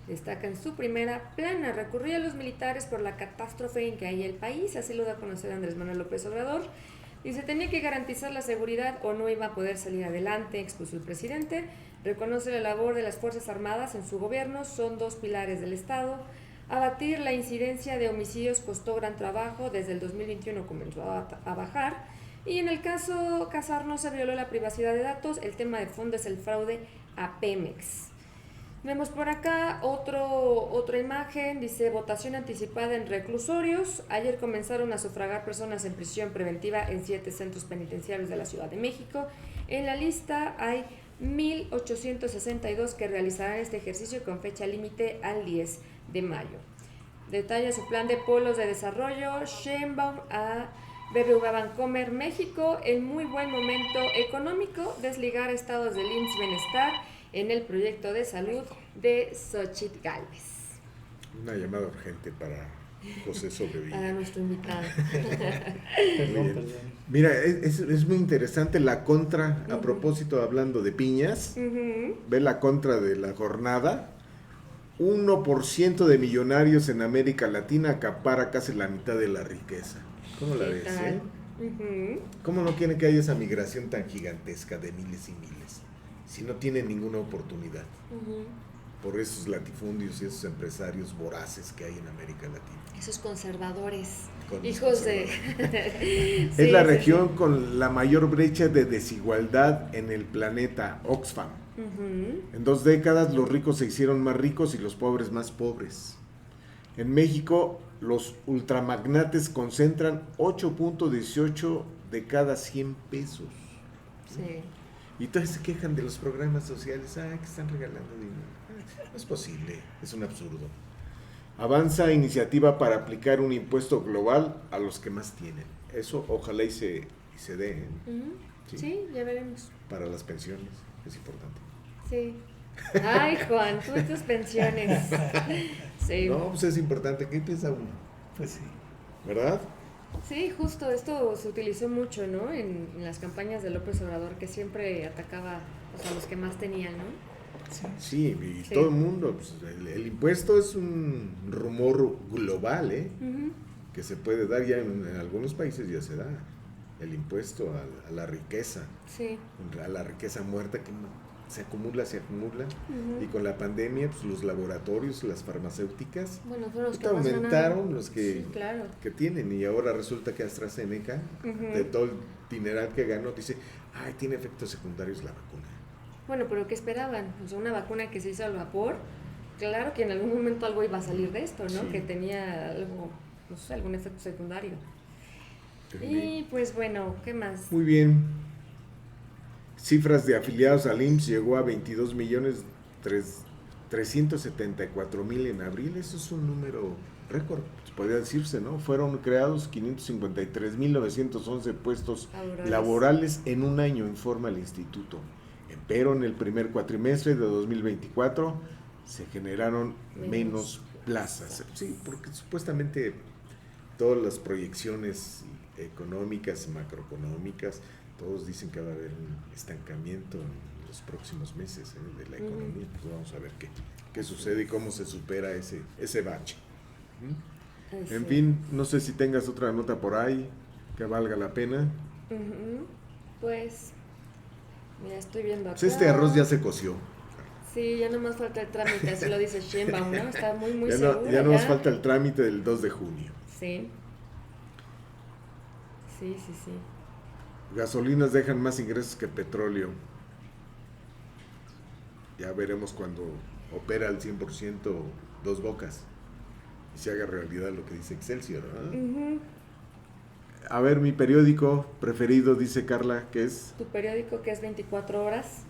destaca en su primera plana. Recurría a los militares por la catástrofe en que hay el país, así lo da a conocer Andrés Manuel López Obrador. Dice, tenía que garantizar la seguridad o no iba a poder salir adelante, expuso el presidente. Reconoce la labor de las Fuerzas Armadas en su gobierno, son 2 pilares del Estado. Abatir la incidencia de homicidios costó gran trabajo, desde el 2021 comenzó a bajar. Y en el caso Casar no se violó la privacidad de datos, el tema de fondo es el fraude a Pemex. Vemos por acá otra imagen, dice votación anticipada en reclusorios. Ayer comenzaron a sufragar personas en prisión preventiva en 7 centros penitenciarios de la Ciudad de México. En la lista hay 1,862 que realizarán este ejercicio con fecha límite al 10 de mayo. Detalla su plan de polos de desarrollo, Sheinbaum a BBVA Bancomer México, en muy buen momento económico, desligar estados del IMSS Bienestar en el proyecto de salud de Xochitl Gálvez. Una llamada urgente para José Sobrevilla. Para nuestro invitado. Perdón. Mira, es muy interesante la contra, a propósito, hablando de piñas, ve la contra de la jornada. 1% de millonarios en América Latina acapara casi la mitad de la riqueza. ¿Cómo la ves? ¿Cómo no quieren que haya esa migración tan gigantesca de miles y miles? Si no tienen ninguna oportunidad. Por esos latifundios y esos empresarios voraces que hay en América Latina. Esos conservadores, hijos conservadores. Es la región con la mayor brecha de desigualdad en el planeta, Oxfam. En 2 décadas los ricos se hicieron más ricos y los pobres más pobres. En México, los ultramagnates concentran 8.18 de cada 100 pesos. Sí. Y entonces se quejan de los programas sociales, que están regalando dinero. No es posible, es un absurdo. Avanza iniciativa para aplicar un impuesto global a los que más tienen. Eso ojalá y se dé. Sí, ya veremos. Para las pensiones, es importante. Sí. Ay, Juan, tú y tus pensiones. Sí. No, pues es importante. ¿Qué piensa uno? Pues sí. ¿Verdad? Sí, justo esto se utilizó mucho, ¿no? En las campañas de López Obrador, que siempre atacaba, o sea, a los que más tenían, ¿no? Sí, y Sí. todo el mundo, pues, el impuesto es un rumor global, Ujú. que se puede dar ya en algunos países, ya se da el impuesto a la riqueza, Sí. a la riqueza muerta que se acumula, Ujú. y con la pandemia, pues los laboratorios, las farmacéuticas, Bueno, fueron los que ahorita más aumentaron ganaron. los que, Sí, claro. que tienen, y ahora resulta que AstraZeneca, Ujú. de todo el dineral que ganó, dice, ay, tiene efectos secundarios la vacuna. Bueno, pero ¿qué esperaban? O sea, una vacuna que se hizo al vapor, claro que en algún momento algo iba a salir de esto, ¿no? Sí. Que tenía algo, no sé, algún efecto secundario. Muy Y pues bueno, ¿qué más? bien. Cifras de afiliados al IMSS llegó a 22.374.000 en abril. Eso es un número récord, podría decirse, ¿no? Fueron creados 553.911 puestos laborales en un año, informa el instituto. Pero en el primer cuatrimestre de 2024 se generaron menos plazas. Sí, porque supuestamente todas las proyecciones económicas, macroeconómicas, todos dicen que va a haber un estancamiento en los próximos meses, de la economía. Pues vamos a ver qué sucede y cómo se supera ese bache. En fin, no sé si tengas otra nota por ahí que valga la pena. Pues, mira, estoy viendo acá. Pues este arroz ya se coció. Sí, ya nomás falta el trámite, así lo dice Sheinbaum, ¿no? Está muy Ya segura. ya nos falta el trámite del 2 de junio. Sí. Sí. Gasolinas dejan más ingresos que petróleo. Ya veremos cuando opera al 100% Dos Bocas y se haga realidad lo que dice Excelsior, ¿no? A ver, mi periódico preferido, dice Carla, que es... Tu periódico, que es 24 horas.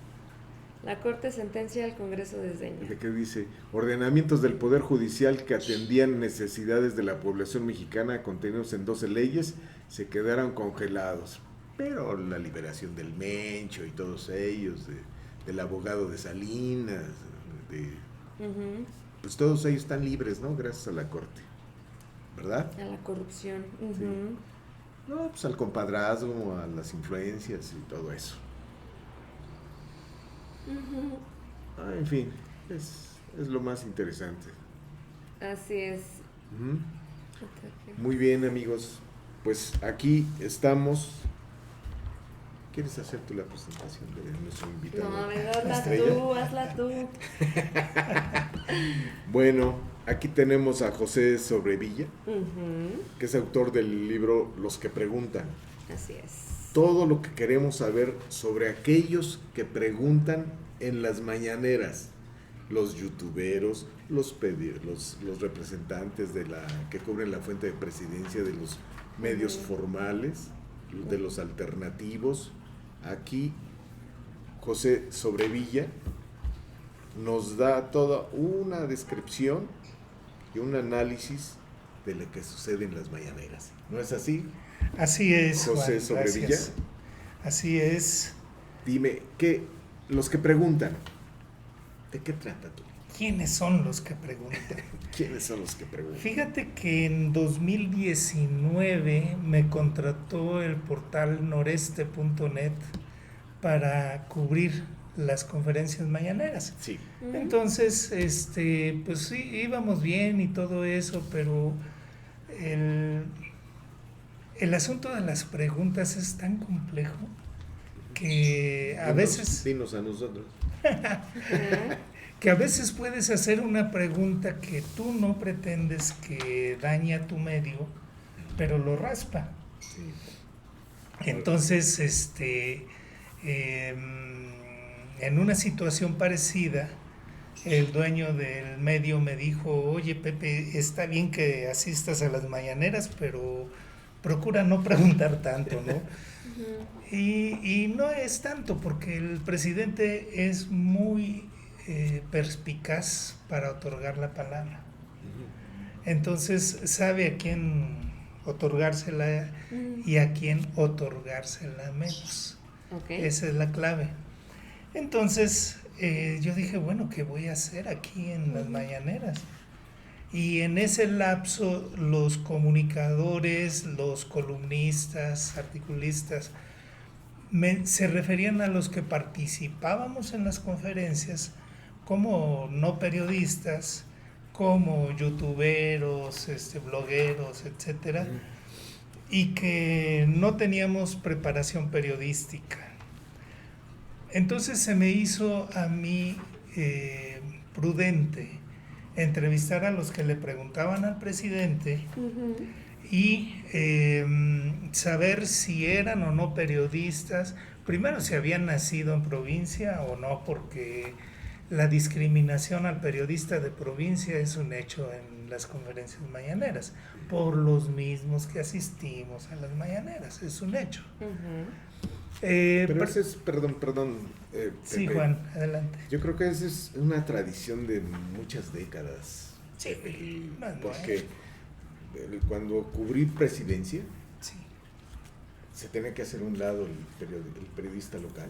La Corte sentencia al Congreso desdeña. ¿De qué dice? Ordenamientos del Poder Judicial que atendían necesidades de la población mexicana contenidos en 12 leyes se quedaron congelados. Pero la liberación del Mencho y todos ellos, del abogado de Salinas, pues todos ellos están libres, ¿no? Gracias a la Corte, ¿verdad? A la corrupción. Sí. No, pues al compadrazgo, a las influencias y todo eso. En fin, es lo más interesante. Así es. Muy bien, amigos, pues aquí estamos. ¿Quieres hacer tú la presentación de nuestro invitado? No, a ver, hazla estrella? hazla tú. Bueno, aquí tenemos a José Sobrevilla, que es autor del libro Los que preguntan. Así es. Todo lo que queremos saber sobre aquellos que preguntan en las mañaneras. Los youtuberos, los representantes que cubren la fuente de presidencia, de los medios formales, de los alternativos. Aquí José Sobrevilla nos da toda una descripción y un análisis de lo que sucede en las mañaneras. ¿No es así? Así es, José Juan, Sobrevilla. gracias. Así es. Dime, los que preguntan, ¿de qué trata tú? ¿Quiénes son los que preguntan? ¿Quiénes son los que preguntan? Fíjate que en 2019 me contrató el portal noreste.net para cubrir las conferencias mañaneras. Sí. Entonces, pues sí, íbamos bien y todo eso, pero el asunto de las preguntas es tan complejo que a veces... Dinos a nosotros. Que a veces puedes hacer una pregunta que tú no pretendes que dañe a tu medio, pero lo raspa. Sí. Entonces, en una situación parecida, el dueño del medio me dijo, oye Pepe, está bien que asistas a las mañaneras, pero procura no preguntar tanto, ¿no? Y no es tanto, porque el presidente es muy perspicaz para otorgar la palabra. Entonces sabe a quién otorgársela y a quién otorgársela menos. Esa es la clave. Entonces yo dije, bueno, ¿qué voy a hacer aquí en las mañaneras? Y en ese lapso los comunicadores, los columnistas, articulistas, se referían a los que participábamos en las conferencias como no periodistas, como youtuberos, blogueros, etcétera, y que no teníamos preparación periodística. Entonces se me hizo a mí prudente entrevistar a los que le preguntaban al presidente y saber si eran o no periodistas, primero si habían nacido en provincia o no, porque la discriminación al periodista de provincia es un hecho en las conferencias mañaneras, por los mismos que asistimos a las mañaneras, es un hecho. Pero ese es, perdón, sí, Pepe. Juan, adelante. Yo creo que esa es una tradición de muchas décadas. Sí, porque cuando cubrí presidencia, sí. se tenía que hacer a un lado el periodista local,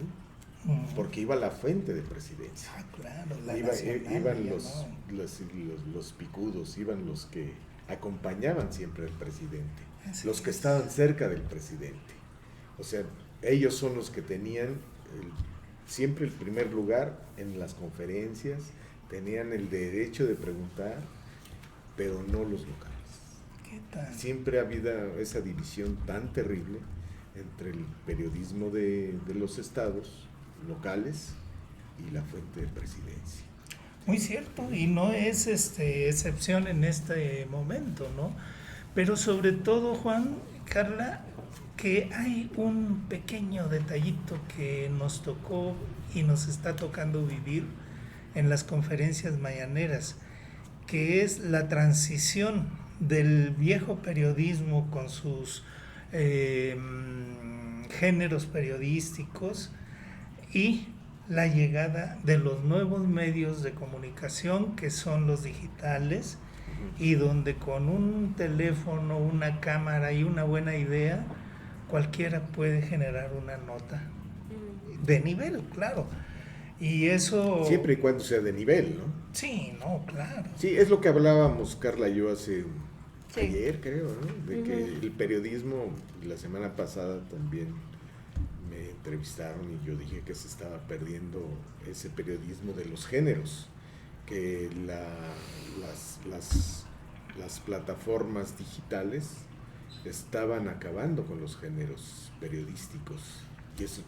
porque iba a la fuente de presidencia. Ah, claro, la nacional, iban los picudos, iban los que acompañaban siempre al presidente, los que estaban cerca del presidente. O sea, ellos son los que tenían siempre el primer lugar en las conferencias, tenían el derecho de preguntar, pero no los locales. ¿Qué tal? Siempre ha habido esa división tan terrible entre el periodismo de los estados locales y la fuente de presidencia. Muy cierto, y no es excepción en este momento, ¿no? Pero sobre todo, Juan, Carla, que hay un pequeño detallito que nos tocó y nos está tocando vivir en las conferencias mañaneras, que es la transición del viejo periodismo con sus géneros periodísticos y la llegada de los nuevos medios de comunicación, que son los digitales, y donde con un teléfono, una cámara y una buena idea, cualquiera puede generar una nota de nivel, claro. Y eso... Siempre y cuando sea de nivel, ¿no? Sí, no, claro. Sí, es lo que hablábamos Carla y yo ayer, creo, ¿no? De que el periodismo, la semana pasada también me entrevistaron y yo dije que se estaba perdiendo ese periodismo de los géneros, que las plataformas digitales estaban acabando con los géneros periodísticos. Y eso,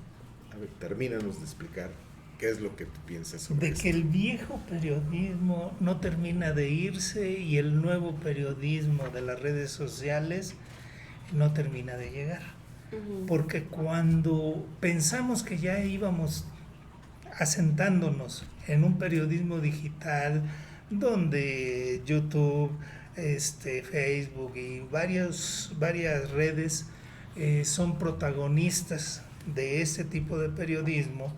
a ver, termínanos de explicar qué es lo que tú piensas sobre de que el viejo periodismo no termina de irse y el nuevo periodismo de las redes sociales no termina de llegar. Porque cuando pensamos que ya íbamos asentándonos en un periodismo digital donde YouTube, Facebook y varias redes son protagonistas de este tipo de periodismo,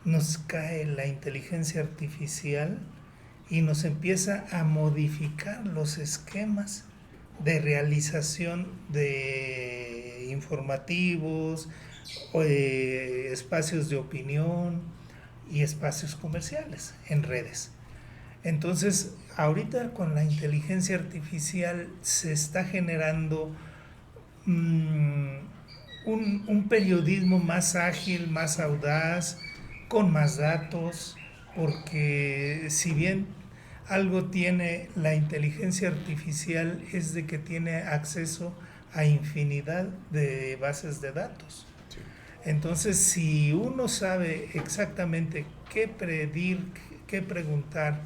nos cae la inteligencia artificial y nos empieza a modificar los esquemas de realización de informativos, espacios de opinión y espacios comerciales en redes. Entonces, ahorita con la inteligencia artificial se está generando un periodismo más ágil, más audaz, con más datos, porque si bien algo tiene la inteligencia artificial es de que tiene acceso a infinidad de bases de datos. Sí. Entonces, si uno sabe exactamente qué pedir, qué preguntar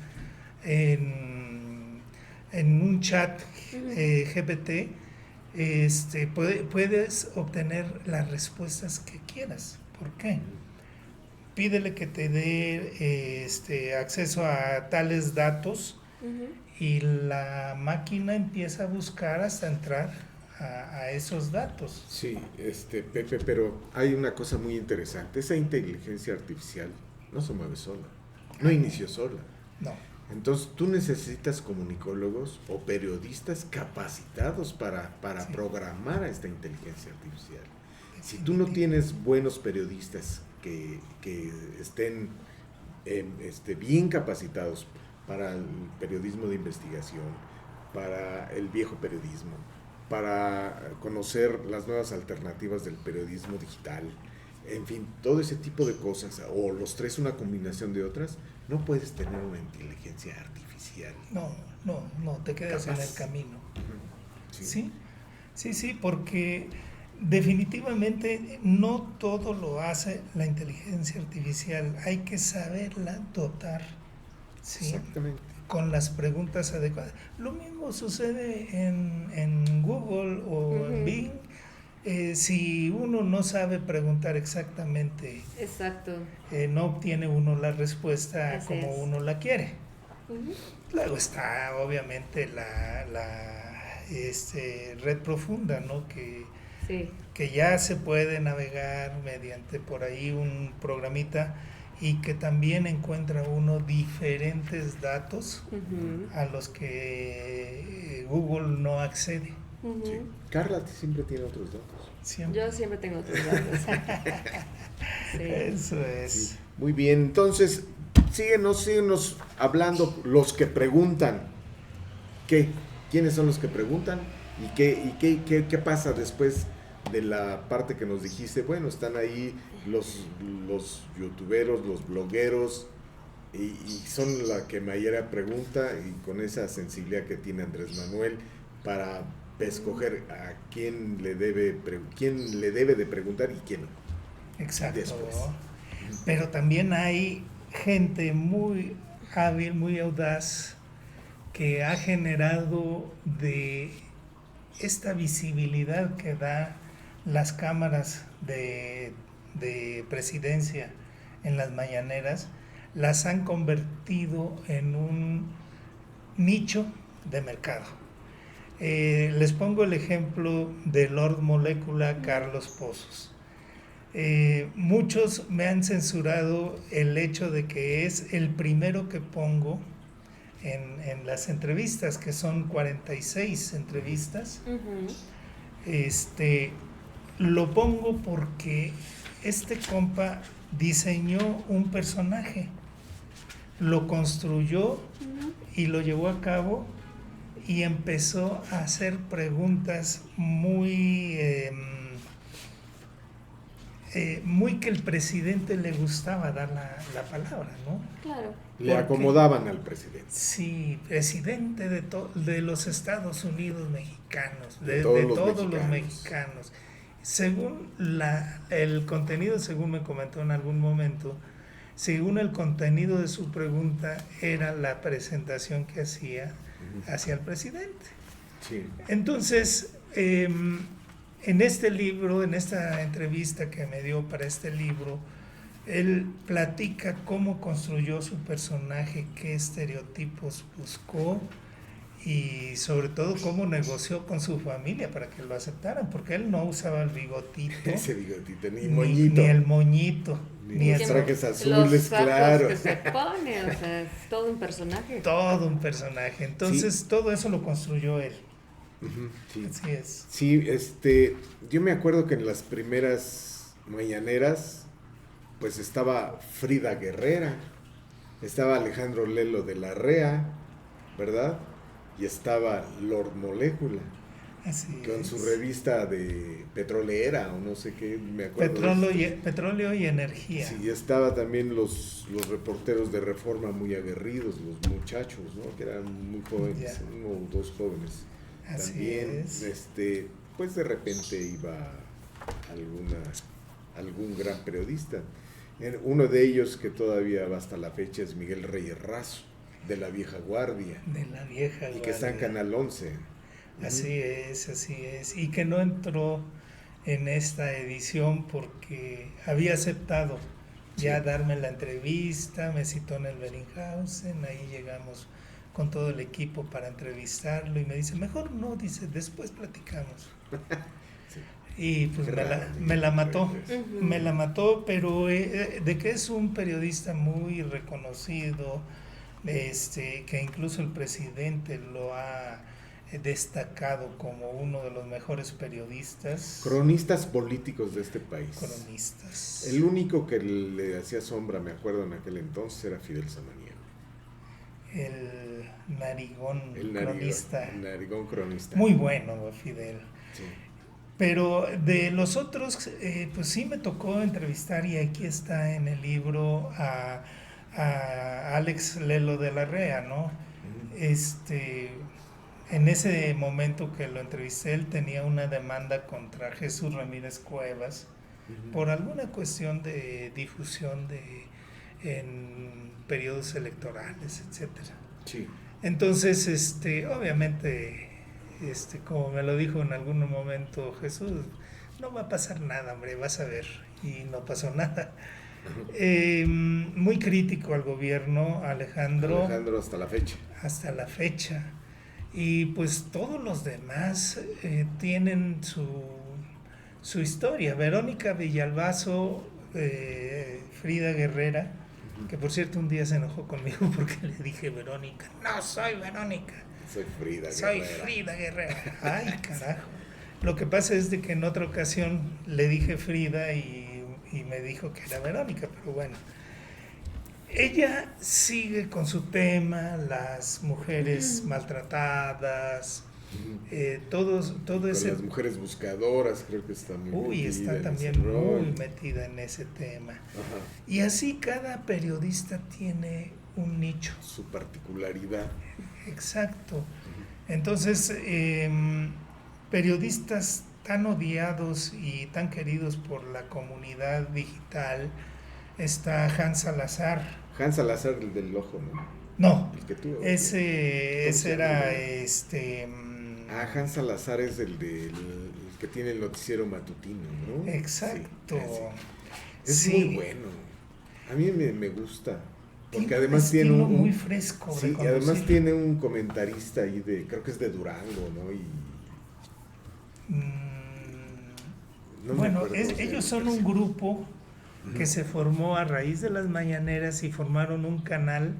en un chat GPT, puedes obtener las respuestas que quieras. ¿Por qué? Pídele que te dé acceso a tales datos y la máquina empieza a buscar hasta entrar a esos datos. Sí, Pepe, pero hay una cosa muy interesante. Esa inteligencia artificial no se mueve sola, no inició sola. No. Entonces tú necesitas comunicólogos o periodistas capacitados para Sí. programar a esta inteligencia artificial. Si tú no tienes buenos periodistas que estén bien capacitados para el periodismo de investigación, para el viejo periodismo, para conocer las nuevas alternativas del periodismo digital, en fin, todo ese tipo de cosas, o los tres una combinación de otras, no puedes tener una inteligencia artificial. No, te quedas capaz. en el camino. Sí. Sí, porque definitivamente no todo lo hace la inteligencia artificial, hay que saberla dotar, ¿sí? Exactamente. Con las preguntas adecuadas. Lo mismo sucede en Google o en Bing. Si uno no sabe preguntar exactamente, Exacto. no obtiene uno la respuesta Así como es. uno la quiere. Luego está obviamente la red profunda, ¿no? Sí. Que ya se puede navegar mediante por ahí un programita y que también encuentra uno diferentes datos a los que Google no accede. Sí. Carla siempre tiene otros datos. Siempre. Yo siempre tengo otros datos. Sí. Eso es. Sí. Muy bien, entonces síguenos hablando los que preguntan. ¿Quiénes son los que preguntan? ¿Y qué pasa después de la parte que nos dijiste? Bueno, están ahí los youtuberos, los blogueros, y son la que mayor pregunta, y con esa sensibilidad que tiene Andrés Manuel para escoger a quién le debe de preguntar y quién no. Exacto. Después. Pero también hay gente muy hábil, muy audaz, que ha generado de esta visibilidad que da las cámaras de presidencia en las mañaneras, las han convertido en un nicho de mercado. Les pongo el ejemplo de Lord Molecula, Carlos Pozos. Muchos me han censurado el hecho de que es el primero que pongo en las entrevistas, que son 46 entrevistas. Lo pongo porque este compa diseñó un personaje, lo construyó y lo llevó a cabo, y empezó a hacer preguntas muy que el presidente le gustaba dar la palabra, ¿no? Claro. Le acomodaban al presidente. Sí, presidente de los Estados Unidos mexicanos, de todos los mexicanos. Según el contenido, según me comentó en algún momento, según el contenido de su pregunta, era la presentación que hacía hacia el presidente. Sí. Entonces, en este libro, en esta entrevista que me dio para este libro, él platica cómo construyó su personaje, qué estereotipos buscó y sobre todo cómo negoció con su familia para que lo aceptaran, porque él no usaba el bigotito. Ese bigotito, ni moñito. Ni el moñito. Ni los trajes azules, los sacos claro. que se pone, o sea, es todo un personaje. Todo un personaje. Entonces, todo eso lo construyó él. Sí. Así es. Sí, yo me acuerdo que en las primeras mañaneras, pues estaba Frida Guerrera, estaba Alejandro Lelo de la Rea, ¿verdad? Y estaba Lord Molecula, Así con es. su revista de petrolera, o no sé qué, me acuerdo. Petróleo y energía. Sí, estaba también los reporteros de Reforma muy aguerridos, los muchachos, ¿no? Que eran muy jóvenes, uno o dos jóvenes. Así También, es. pues de repente iba algún gran periodista. Uno de ellos que todavía va hasta la fecha es Miguel Reyes Razo, de la vieja guardia. De la vieja guardia. Y que está en Canal 11. Así es. Y que no entró en esta edición porque había aceptado ya darme la entrevista, me citó en el Bellinghausen, ahí llegamos con todo el equipo para entrevistarlo y me dice, mejor no, dice, después platicamos. Y pues me la mató, me la mató, pero de que es un periodista muy reconocido, que incluso el presidente lo ha destacado como uno de los mejores periodistas. Cronistas políticos de este país. Cronistas. El único que le hacía sombra, me acuerdo en aquel entonces, era Fidel Samaniego. el narigón cronista. El narigón cronista. Muy bueno, Fidel. Sí. Pero de los otros, pues sí me tocó entrevistar, y aquí está en el libro, a Alex Lelo de la Rea, ¿no? En ese momento que lo entrevisté, él tenía una demanda contra Jesús Ramírez Cuevas por alguna cuestión de difusión en periodos electorales, etcétera. Sí. Entonces, obviamente, como me lo dijo en algún momento Jesús, no va a pasar nada, hombre, vas a ver. Y no pasó nada. Muy crítico al gobierno, Alejandro. Alejandro hasta la fecha. Hasta la fecha. Y pues todos los demás tienen su historia. Verónica Villalbazo, Frida Guerrera, que por cierto un día se enojó conmigo porque le dije Verónica. No, soy Verónica. Soy Frida Guerrera. Ay, carajo. Lo que pasa es de que en otra ocasión le dije Frida y me dijo que era Verónica, pero bueno. Ella sigue con su tema, las mujeres maltratadas, todo ese... Las mujeres buscadoras, creo que está muy metida. Está también muy metida en ese tema. Ajá. Y así cada periodista tiene un nicho. Su particularidad. Exacto. Entonces, periodistas tan odiados y tan queridos por la comunidad digital, está Hans Salazar. Hans Salazar, el del ojo, ¿no? No, el que tú, ese era Hans Salazar es el que tiene el noticiero matutino, ¿no? Exacto. Sí, es muy bueno. A mí me gusta. Porque tiene además tiene un muy fresco. Sí, y además tiene un comentarista ahí creo que es de Durango, ¿no? Bueno, ellos son un grupo que se formó a raíz de las mañaneras y formaron un canal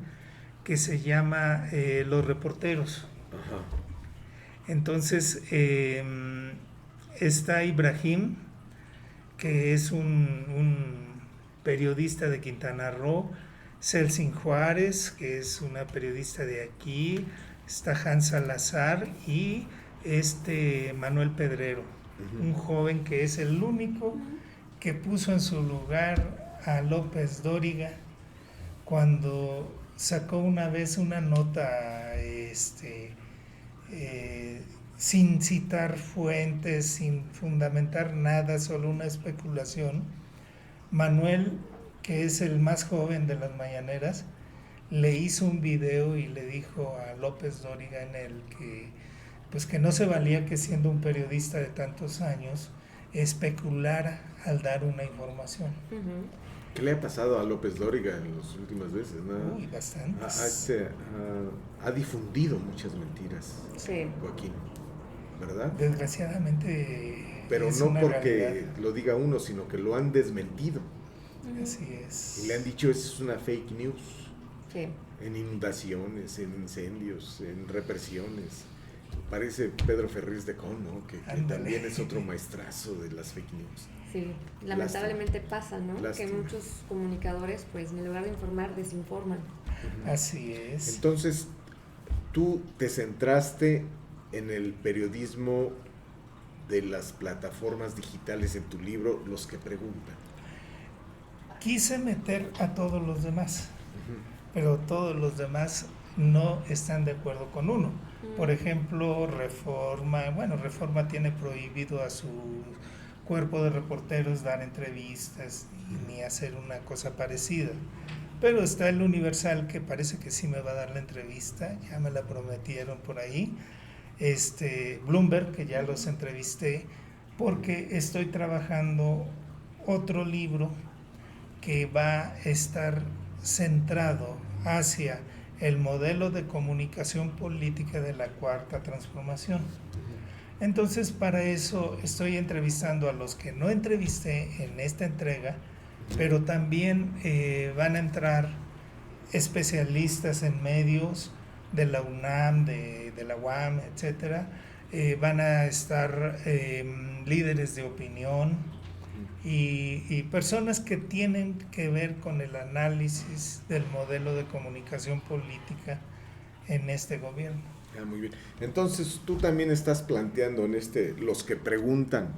que se llama Los Reporteros. Ajá. Entonces está Ibrahim, que es un periodista de Quintana Roo, Celsin Juárez, que es una periodista de aquí, está Hans Salazar y Manuel Pedrero, un joven que es el único que puso en su lugar a López Dóriga cuando sacó una vez una nota sin citar fuentes, sin fundamentar nada, solo una especulación. Manuel, que es el más joven de las mañaneras, le hizo un video y le dijo a López Dóriga en el que no se valía que siendo un periodista de tantos años especulara al dar una información. ¿Qué le ha pasado a López Dóriga en las últimas veces, no? Uy, bastantes. Ha difundido muchas mentiras, sí. Joaquín, ¿verdad? Desgraciadamente. Pero no porque lo diga uno, sino que lo han desmentido. Así es. Y le han dicho es una fake news. Sí. En inundaciones, en incendios, en represiones. Parece Pedro Ferriz de Con, ¿no? Que también es otro maestrazo de las fake news. Sí, lamentablemente pasa, ¿no? Lástima. Que muchos comunicadores, pues, en lugar de informar, desinforman. Así es. Entonces, tú te centraste en el periodismo de las plataformas digitales en tu libro, Los que Preguntan. Quise meter a todos los demás, pero todos los demás no están de acuerdo con uno. Por ejemplo, Reforma tiene prohibido a su cuerpo de reporteros dar entrevistas ni hacer una cosa parecida. Pero está el Universal, que parece que sí me va a dar la entrevista, ya me la prometieron por ahí. Bloomberg, que ya los entrevisté, porque estoy trabajando otro libro que va a estar centrado hacia el modelo de comunicación política de la Cuarta Transformación. Entonces, para eso estoy entrevistando a los que no entrevisté en esta entrega, pero también van a entrar especialistas en medios de la UNAM, de la UAM, etcétera. Van a estar líderes de opinión y personas que tienen que ver con el análisis del modelo de comunicación política en este gobierno. Muy bien. Entonces, tú también estás planteando en los que preguntan,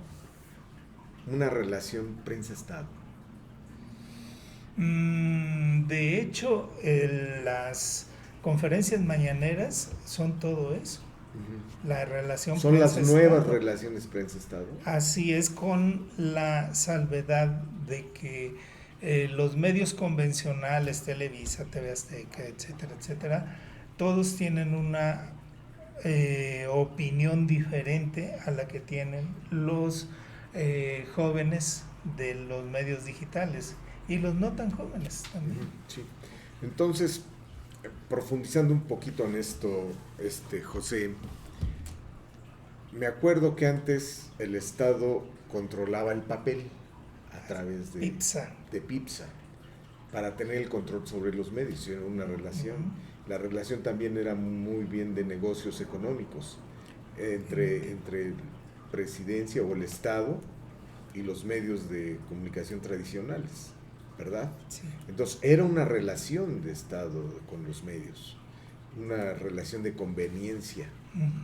una relación prensa-Estado. De hecho, las conferencias mañaneras son todo eso. La relación son las nuevas prensa-Estado. relaciones prensa-Estado. Así es, con la salvedad de que los medios convencionales, Televisa, TV Azteca, etcétera, etcétera, todos tienen una opinión diferente a la que tienen los jóvenes de los medios digitales y los no tan jóvenes también. Sí. Entonces, profundizando un poquito en esto, José, me acuerdo que antes el Estado controlaba el papel a través de PIPSA para tener el control sobre los medios, era una relación. La relación también era muy bien de negocios económicos entre presidencia o el Estado y los medios de comunicación tradicionales, ¿verdad? Sí. Entonces era una relación de Estado con los medios, una relación de conveniencia,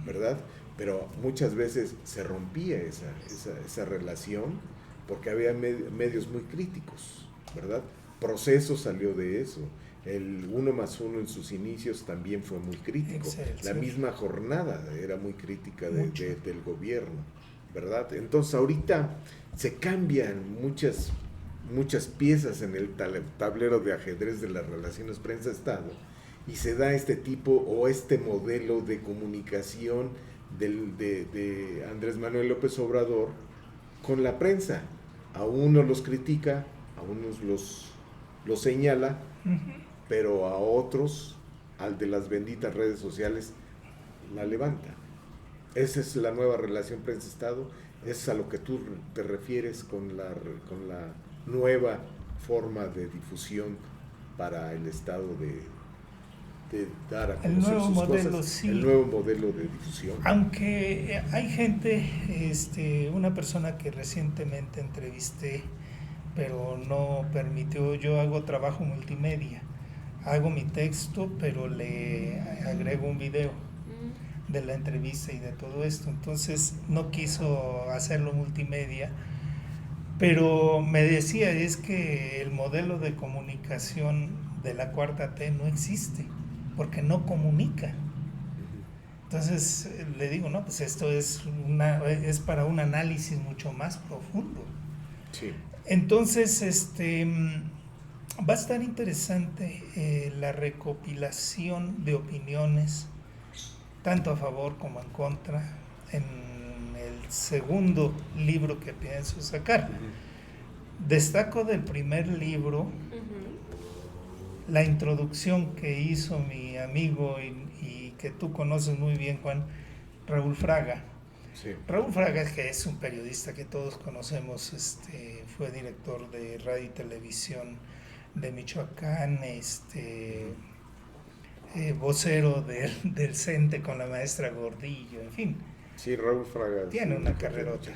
¿verdad? Pero muchas veces se rompía esa relación porque había medios muy críticos, ¿verdad? Proceso salió de eso. El 1+1 en sus inicios también fue muy crítico. La misma jornada era muy crítica del gobierno, ¿verdad? Entonces ahorita se cambian muchas piezas en el tablero de ajedrez de las relaciones prensa-Estado y se da este tipo o este modelo de comunicación de Andrés Manuel López Obrador con la prensa. A unos los critica, a unos los señala, pero a otros, al de las benditas redes sociales, la levanta. Esa es la nueva relación prensa-Estado, es a lo que tú te refieres con la nueva forma de difusión para el Estado de dar a conocer sus cosas. Sí. El nuevo modelo de difusión. Aunque hay gente, una persona que recientemente entrevisté, pero no permitió, yo hago trabajo multimedia, hago mi texto, pero le agrego un video de la entrevista y de todo esto, entonces no quiso hacerlo multimedia, pero me decía, es que el modelo de comunicación de la Cuarta T no existe, porque no comunica. Entonces le digo, no, pues esto es para un análisis mucho más profundo. Sí. Entonces, va a estar interesante la recopilación de opiniones, tanto a favor como en contra, en el segundo libro que pienso sacar. Destaco del primer libro la introducción que hizo mi amigo y que tú conoces muy bien, Juan, Raúl Fraga. Sí. Raúl Fraga, que es un periodista que todos conocemos, fue director de radio y televisión de Michoacán, vocero del CENTE con la maestra Gordillo, en fin. Sí, Raúl Fraga. Tiene una carrerota.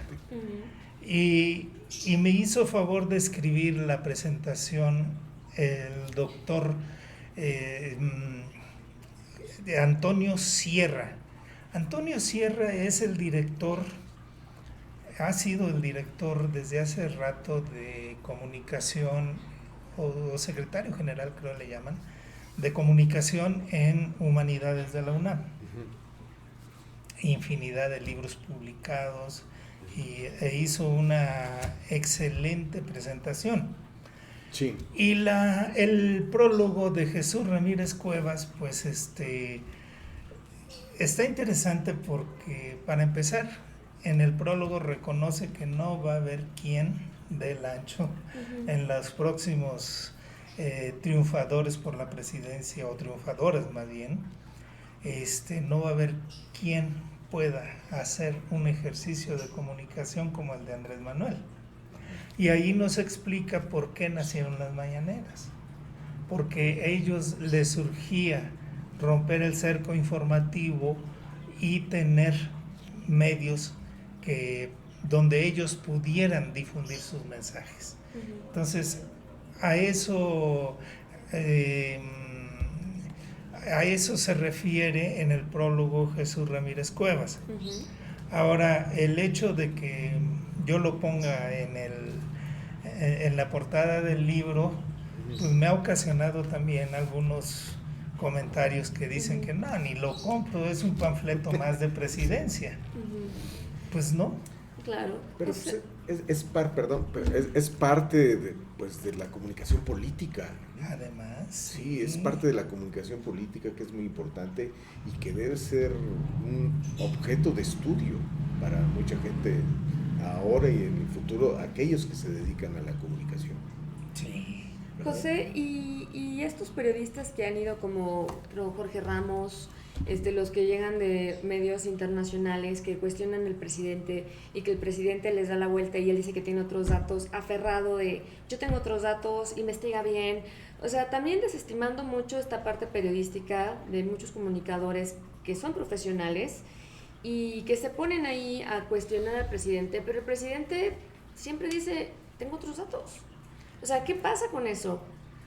Y me hizo favor de escribir la presentación el doctor Antonio Sierra. Antonio Sierra es el director, ha sido el director desde hace rato de comunicación, o secretario general creo le llaman, de comunicación en Humanidades de la UNAM. Infinidad de libros publicados e hizo una excelente presentación. Sí. Y el prólogo de Jesús Ramírez Cuevas, pues está interesante porque, para empezar, en el prólogo reconoce que no va a haber quien dé el ancho en los próximos triunfadores por la presidencia, o triunfadoras más bien. No va a haber quien pueda hacer un ejercicio de comunicación como el de Andrés Manuel. Y ahí nos explica por qué nacieron las mañaneras. Porque a ellos les surgía romper el cerco informativo y tener medios donde ellos pudieran difundir sus mensajes. a eso se refiere en el prólogo Jesús Ramírez Cuevas. Ujú. Ahora, el hecho de que yo lo ponga en la portada del libro, pues me ha ocasionado también algunos comentarios que dicen que no, ni lo compro, es un panfleto más de presidencia. Ujú. Pues no. Claro. Pero Es- pues, es parte de, pues, de la comunicación política. Además, Sí, es parte de la comunicación política que es muy importante y que debe ser un objeto de estudio para mucha gente ahora y en el futuro, aquellos que se dedican a la comunicación. Sí. ¿verdad? José, y estos periodistas que han ido como Jorge Ramos, los que llegan de medios internacionales que cuestionan al presidente y que el presidente les da la vuelta y él dice que tiene otros datos, aferrado de yo tengo otros datos, investiga bien, o sea, también desestimando mucho esta parte periodística de muchos comunicadores que son profesionales y que se ponen ahí a cuestionar al presidente, pero el presidente siempre dice, tengo otros datos. O sea, ¿qué pasa con eso?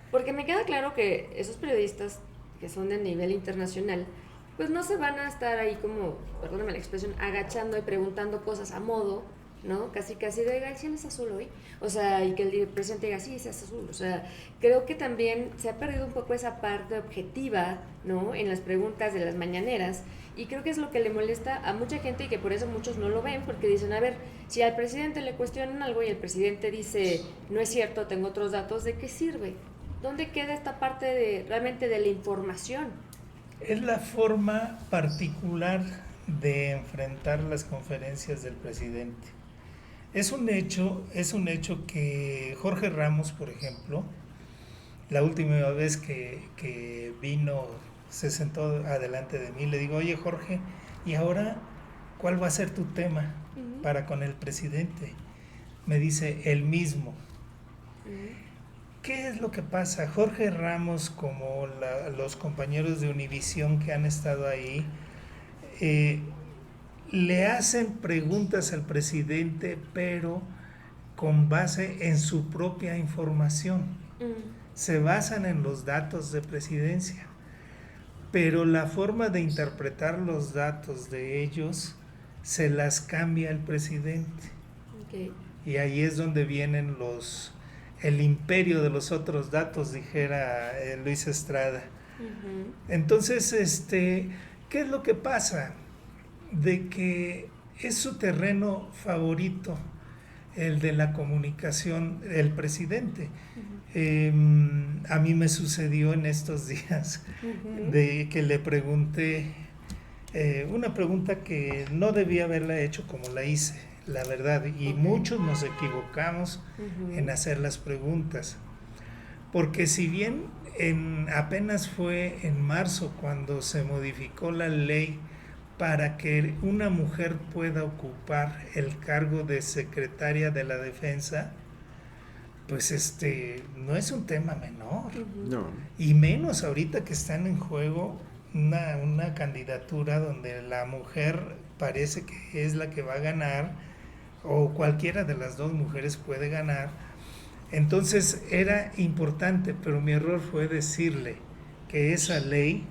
Porque me queda claro que esos periodistas que son de nivel internacional, pues no se van a estar ahí como, perdóname la expresión, agachando y preguntando cosas a modo, ¿no? Casi de, ay, ¿sí es azul hoy? O sea, y que el presidente diga, sí, es azul. O sea, creo que también se ha perdido un poco esa parte objetiva, ¿no? En las preguntas de las mañaneras. Y creo que es lo que le molesta a mucha gente y que por eso muchos no lo ven, porque dicen, a ver, si al presidente le cuestionan algo y el presidente dice, no es cierto, tengo otros datos, ¿de qué sirve? ¿Dónde queda esta parte de realmente de la información? Es la forma particular de enfrentar las conferencias del presidente. Es un hecho que Jorge Ramos, por ejemplo, la última vez que vino, se sentó adelante de mí, le digo, oye Jorge, ¿y ahora cuál va a ser tu tema para con el presidente? Me dice, el mismo. ¿Qué es lo que pasa? Jorge Ramos, como los compañeros de Univisión que han estado ahí, le hacen preguntas al presidente, pero con base en su propia información. Se basan en los datos de presidencia, pero la forma de interpretar los datos de ellos se las cambia el presidente. Okay. Y ahí es donde vienen el imperio de los otros datos, dijera Luis Estrada. Uh-huh. Entonces, ¿qué es lo que pasa? De que es su terreno favorito, el de la comunicación, el presidente. Uh-huh. A mí me sucedió en estos días uh-huh. de que le pregunté una pregunta que no debía haberla hecho como la hice, la verdad, y okay. Muchos nos equivocamos uh-huh. en hacer las preguntas, porque si bien apenas fue en marzo cuando se modificó la ley para que una mujer pueda ocupar el cargo de secretaria de la defensa, pues no es un tema menor, uh-huh. No. Y menos ahorita que están en juego una candidatura donde la mujer parece que es la que va a ganar, o cualquiera de las dos mujeres puede ganar. Entonces era importante, pero mi error fue decirle que esa ley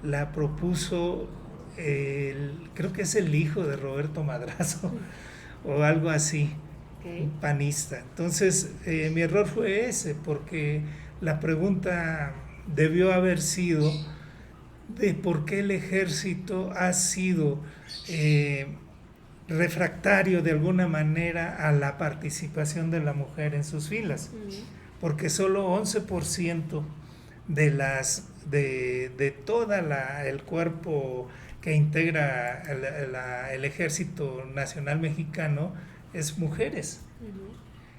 la propuso creo que es el hijo de Roberto Madrazo o algo así, okay. Panista. Entonces mi error fue ese, porque la pregunta debió haber sido de por qué el ejército ha sido refractario de alguna manera a la participación de la mujer en sus filas, porque solo 11% de toda el cuerpo que integra el Ejército Nacional Mexicano es mujeres.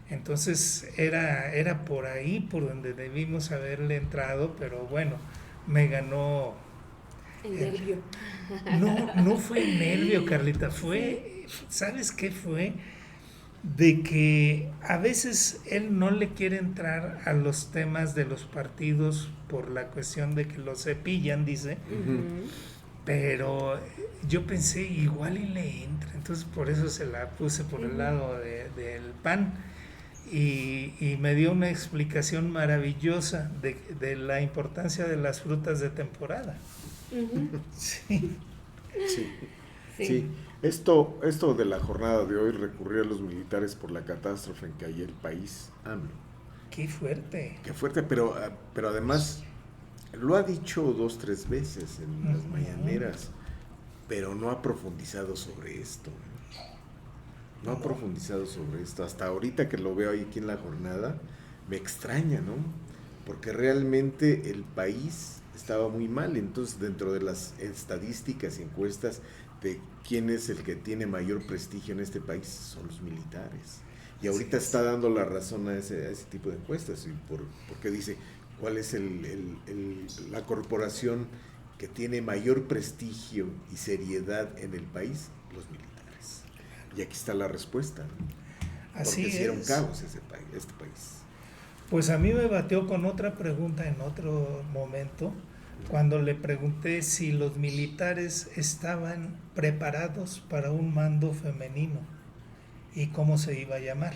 Entonces era por ahí por donde debimos haberle entrado, pero bueno, me ganó el nervio. No fue nervio, Carlita, fue, ¿sabes qué fue? De que a veces él no le quiere entrar a los temas de los partidos por la cuestión de que los cepillan, dice, uh-huh. Pero yo pensé igual y le entra, entonces por eso se la puse por uh-huh. el lado del PAN. y me dio una explicación maravillosa de la importancia de las frutas de temporada. Sí. Sí. Sí. Sí. Esto de la jornada de hoy recurrió a los militares por la catástrofe en que halló el país AMLO. Qué fuerte. Qué fuerte, pero además lo ha dicho 2, 3 veces en las mañaneras, pero no ha profundizado sobre esto. No ha profundizado sobre esto. Hasta ahorita que lo veo ahí aquí en la jornada, me extraña, ¿no? Porque realmente el país estaba muy mal. Entonces, dentro de las estadísticas y encuestas de quién es el que tiene mayor prestigio en este país, son los militares. Y ahorita está dando la razón a ese tipo de encuestas, porque dice cuál es la corporación que tiene mayor prestigio y seriedad en el país, los militares. Y aquí está la respuesta, ¿no? Así porque hicieron es. caos este país. Pues a mí me bateó con otra pregunta en otro momento, cuando le pregunté si los militares estaban preparados para un mando femenino y cómo se iba a llamar.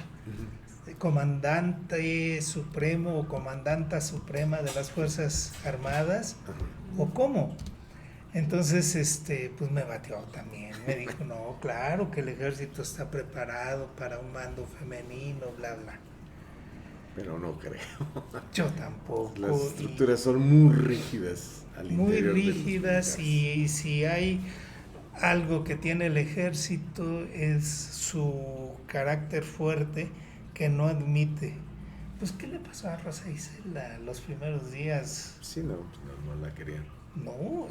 Comandante supremo o comandanta suprema de las Fuerzas Armadas, o cómo. Entonces, pues me batió también, me dijo, no, claro que el ejército está preparado para un mando femenino, bla, bla. Pero no creo. Yo tampoco. Las estructuras son muy rígidas al Muy interior de los rígidas, militares. y si hay algo que tiene el ejército es su carácter fuerte, que no admite. Pues, ¿qué le pasó a Rosa Isela los primeros días? Sí, no la querían. No,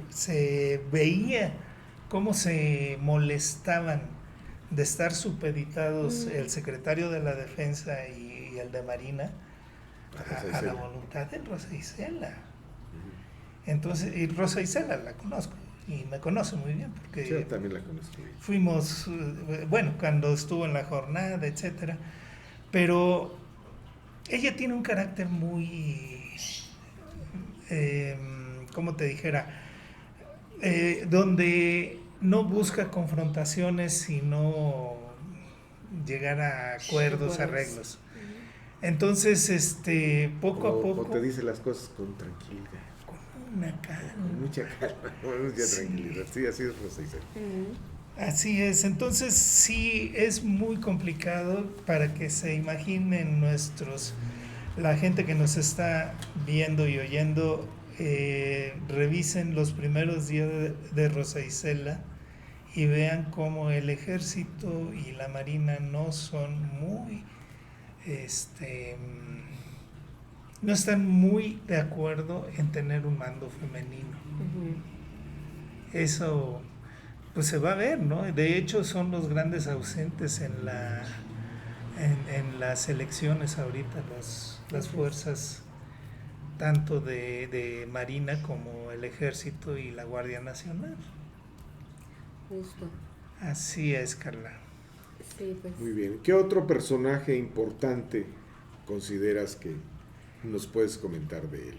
se veía cómo se molestaban de estar supeditados el secretario de la Defensa y el de Marina a la voluntad de Rosa Isela. Entonces, y Rosa Isela la conozco y me conoce muy bien porque Yo también la conozco. fuimos, bueno, cuando estuvo en la jornada, etcétera, pero ella tiene un carácter muy, ¿cómo te dijera? Donde no busca confrontaciones, sino llegar a acuerdos, arreglos. Entonces, poco a poco. O te dice las cosas con tranquilidad. Con una calma. Con mucha calma, con mucha tranquilidad. Sí, así es Rosa Isela. Así es, entonces sí es muy complicado para que se imaginen la gente que nos está viendo y oyendo, revisen los primeros días de Rosa Isela y vean cómo el ejército y la marina no son muy, no están muy de acuerdo en tener un mando femenino. Eso pues se va a ver, ¿no? De hecho son los grandes ausentes en las elecciones ahorita, las fuerzas tanto de Marina como el Ejército y la Guardia Nacional. Justo. Así es, Carla. Sí, pues. Muy bien. ¿Qué otro personaje importante consideras que nos puedes comentar de él?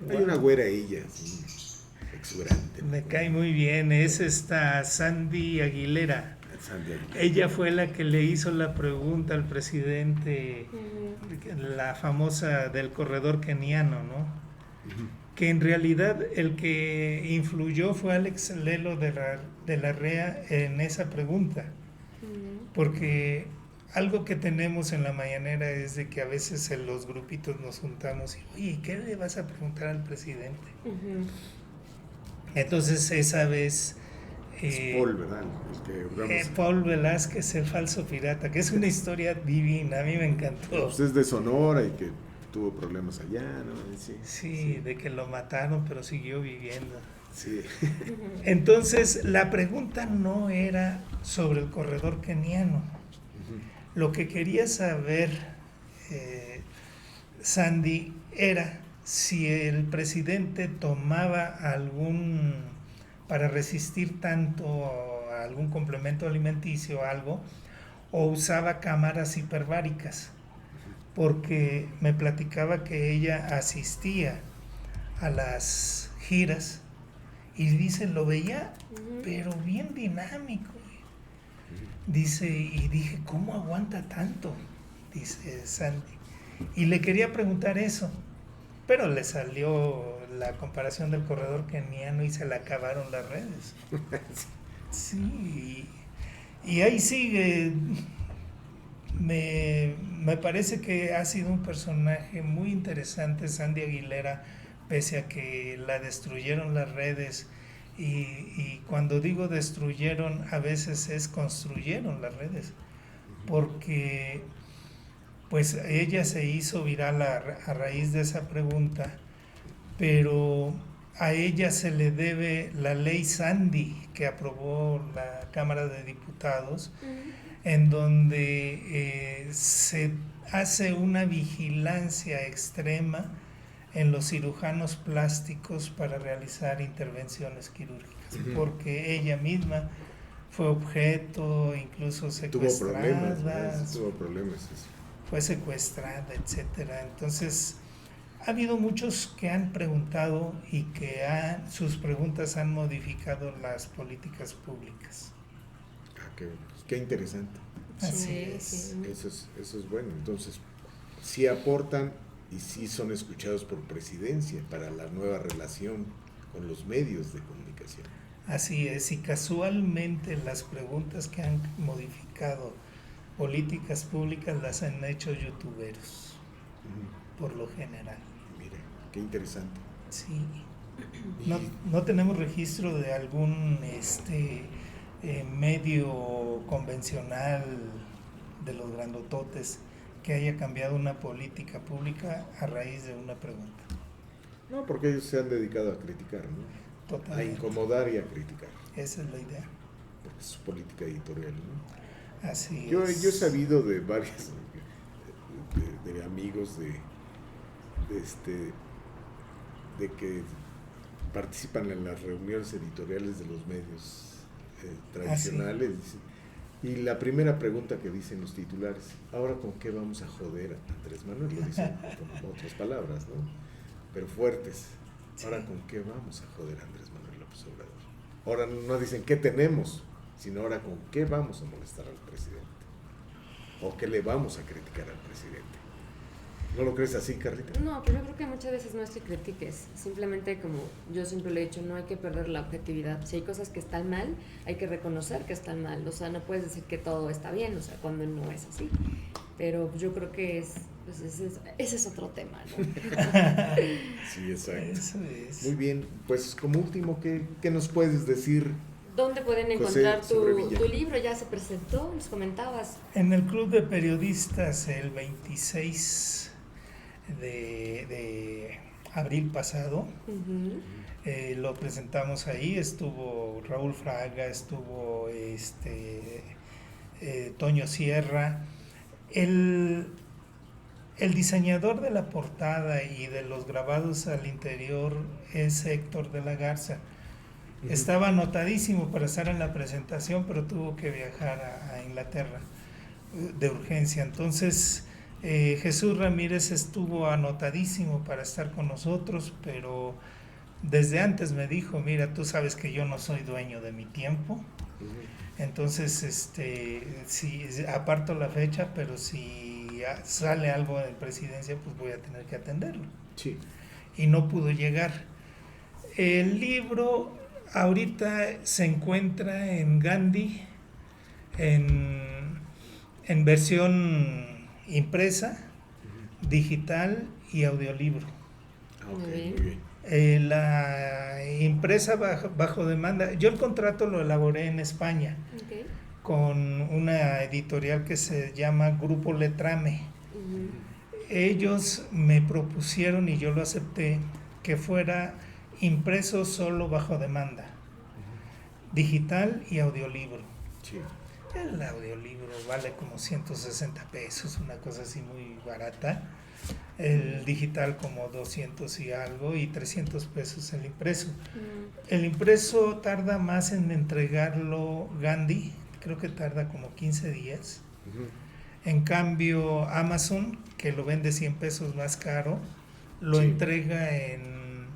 Hay una güera ella, sí, exuberante. Me cae muy bien, es esta Sandy Aguilera. Sandy Aguilera. Ella fue la que le hizo la pregunta al presidente, la famosa del corredor keniano, ¿no? Que en realidad el que influyó fue Alex Lelo de la REA en esa pregunta. Porque algo que tenemos en la mañanera es de que a veces en los grupitos nos juntamos y, oye, ¿qué le vas a preguntar al presidente? Entonces esa vez... es Paul, ¿verdad? Paul Velázquez, el falso pirata, que es una historia divina, a mí me encantó. Pues es de Sonora y que tuvo problemas allá, ¿no? Sí, de que lo mataron, pero siguió viviendo. Sí. Entonces, la pregunta no era sobre el corredor keniano. Lo que quería saber, Sandy, era si el presidente tomaba para resistir tanto algún complemento alimenticio o algo, o usaba cámaras hiperbáricas, porque me platicaba que ella asistía a las giras y dice, lo veía, pero bien dinámico. Dice, y dije, ¿cómo aguanta tanto? dice Sandy. Y le quería preguntar eso, pero le salió la comparación del corredor keniano y se le acabaron las redes. Sí, y ahí sigue. Me parece que ha sido un personaje muy interesante Sandy Aguilera, pese a que la destruyeron las redes. Y cuando digo destruyeron, a veces es construyeron las redes, porque pues ella se hizo viral a raíz de esa pregunta, pero a ella se le debe la ley Sandy que aprobó la Cámara de Diputados, en donde se hace una vigilancia extrema en los cirujanos plásticos para realizar intervenciones quirúrgicas, porque ella misma fue objeto, incluso secuestrada, tuvo problemas eso. fue secuestrada, etcétera. Entonces, ha habido muchos que han preguntado y que sus preguntas han modificado las políticas públicas. Qué interesante. Así Sí, es. sí. Eso es bueno. Entonces, sí aportan y sí son escuchados por Presidencia para la nueva relación con los medios de comunicación. Así es, y casualmente las preguntas que han modificado políticas públicas las han hecho youtuberos, por lo general. Mire, qué interesante. Sí. No tenemos registro de algún medio convencional de los grandototes que haya cambiado una política pública a raíz de una pregunta. No, porque ellos se han dedicado a criticar, ¿no? Totalmente. A incomodar y a criticar. Esa es la idea. Porque es su política editorial, ¿no? Así Yo es. he sabido de varios de amigos de que participan en las reuniones editoriales de los medios tradicionales. Y la primera pregunta que dicen los titulares: ¿ahora con qué vamos a joder a Andrés Manuel? Lo dicen con otras palabras, ¿no? Pero fuertes. ¿Ahora con qué vamos a joder a Andrés Manuel López Obrador? Ahora no dicen qué tenemos, sino ahora con qué vamos a molestar al presidente. O qué le vamos a criticar al presidente. ¿No lo crees así, Carlita? No, pero yo creo que muchas veces no es que critiques, simplemente, como yo siempre le he dicho, no hay que perder la objetividad. Si hay cosas que están mal, hay que reconocer que están mal. O sea, no puedes decir que todo está bien, o sea, cuando no es así. Pero yo creo que ese es otro tema, ¿no? Sí, exacto. Eso es. Muy bien, pues como último, ¿qué nos puedes decir? ¿Dónde pueden José encontrar Sobrevilla. tu libro? Ya se presentó, nos comentabas. En el Club de Periodistas el 26 de abril pasado, lo presentamos ahí. Estuvo Raúl Fraga, estuvo Toño Sierra. El diseñador de la portada y de los grabados al interior es Héctor de la Garza. Estaba anotadísimo para estar en la presentación, pero tuvo que viajar a Inglaterra de urgencia. Entonces, Jesús Ramírez estuvo anotadísimo para estar con nosotros, pero desde antes me dijo: mira, tú sabes que yo no soy dueño de mi tiempo. Entonces, si aparto la fecha, pero si sale algo de Presidencia, pues voy a tener que atenderlo. Sí. Y no pudo llegar. El libro ahorita se encuentra en Gandhi, en versión impresa, digital y audiolibro. Ok, Muy bien. muy bien. La impresa bajo demanda, yo el contrato lo elaboré en España con una editorial que se llama Grupo Letrame. Ellos me propusieron, y yo lo acepté, que fuera impreso solo bajo demanda, digital y audiolibro. Sí. El audiolibro vale como 160 pesos, una cosa así muy barata. El digital como 200 y algo, y 300 pesos el impreso. El impreso tarda más en entregarlo Gandhi, creo que tarda como 15 días. En cambio, Amazon, que lo vende 100 pesos más caro, lo entrega en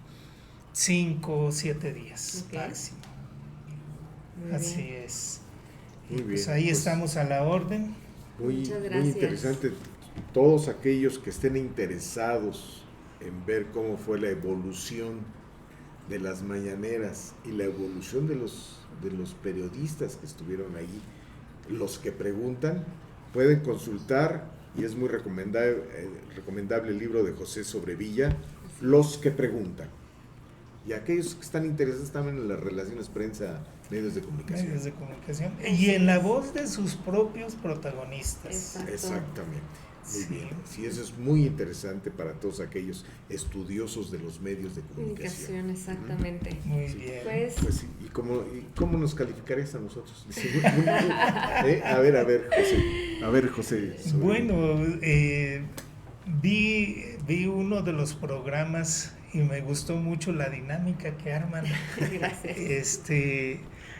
5 o 7 días máximo. Así es. Muy Pues bien. ahí Pues, estamos a la orden. Muy Muchas gracias. interesante todos aquellos que estén interesados en ver cómo fue la evolución de las mañaneras y la evolución de los periodistas que estuvieron ahí, los que preguntan, pueden consultar, y es muy recomendable el libro de José Sobrevilla, Los que preguntan. Y aquellos que están interesados también en las relaciones prensa, medios de comunicación. Medios de comunicación. Y en la voz de sus propios protagonistas. Exacto. Exactamente. Muy Sí. bien. Sí, eso es muy interesante para todos aquellos estudiosos de los medios de comunicación. Comunicación, exactamente. Muy Sí. bien. Pues, Pues sí, ¿y cómo nos calificarías a nosotros? A ver, José. A ver, José. Bueno, vi uno de los programas y me gustó mucho la dinámica que arman. gracias.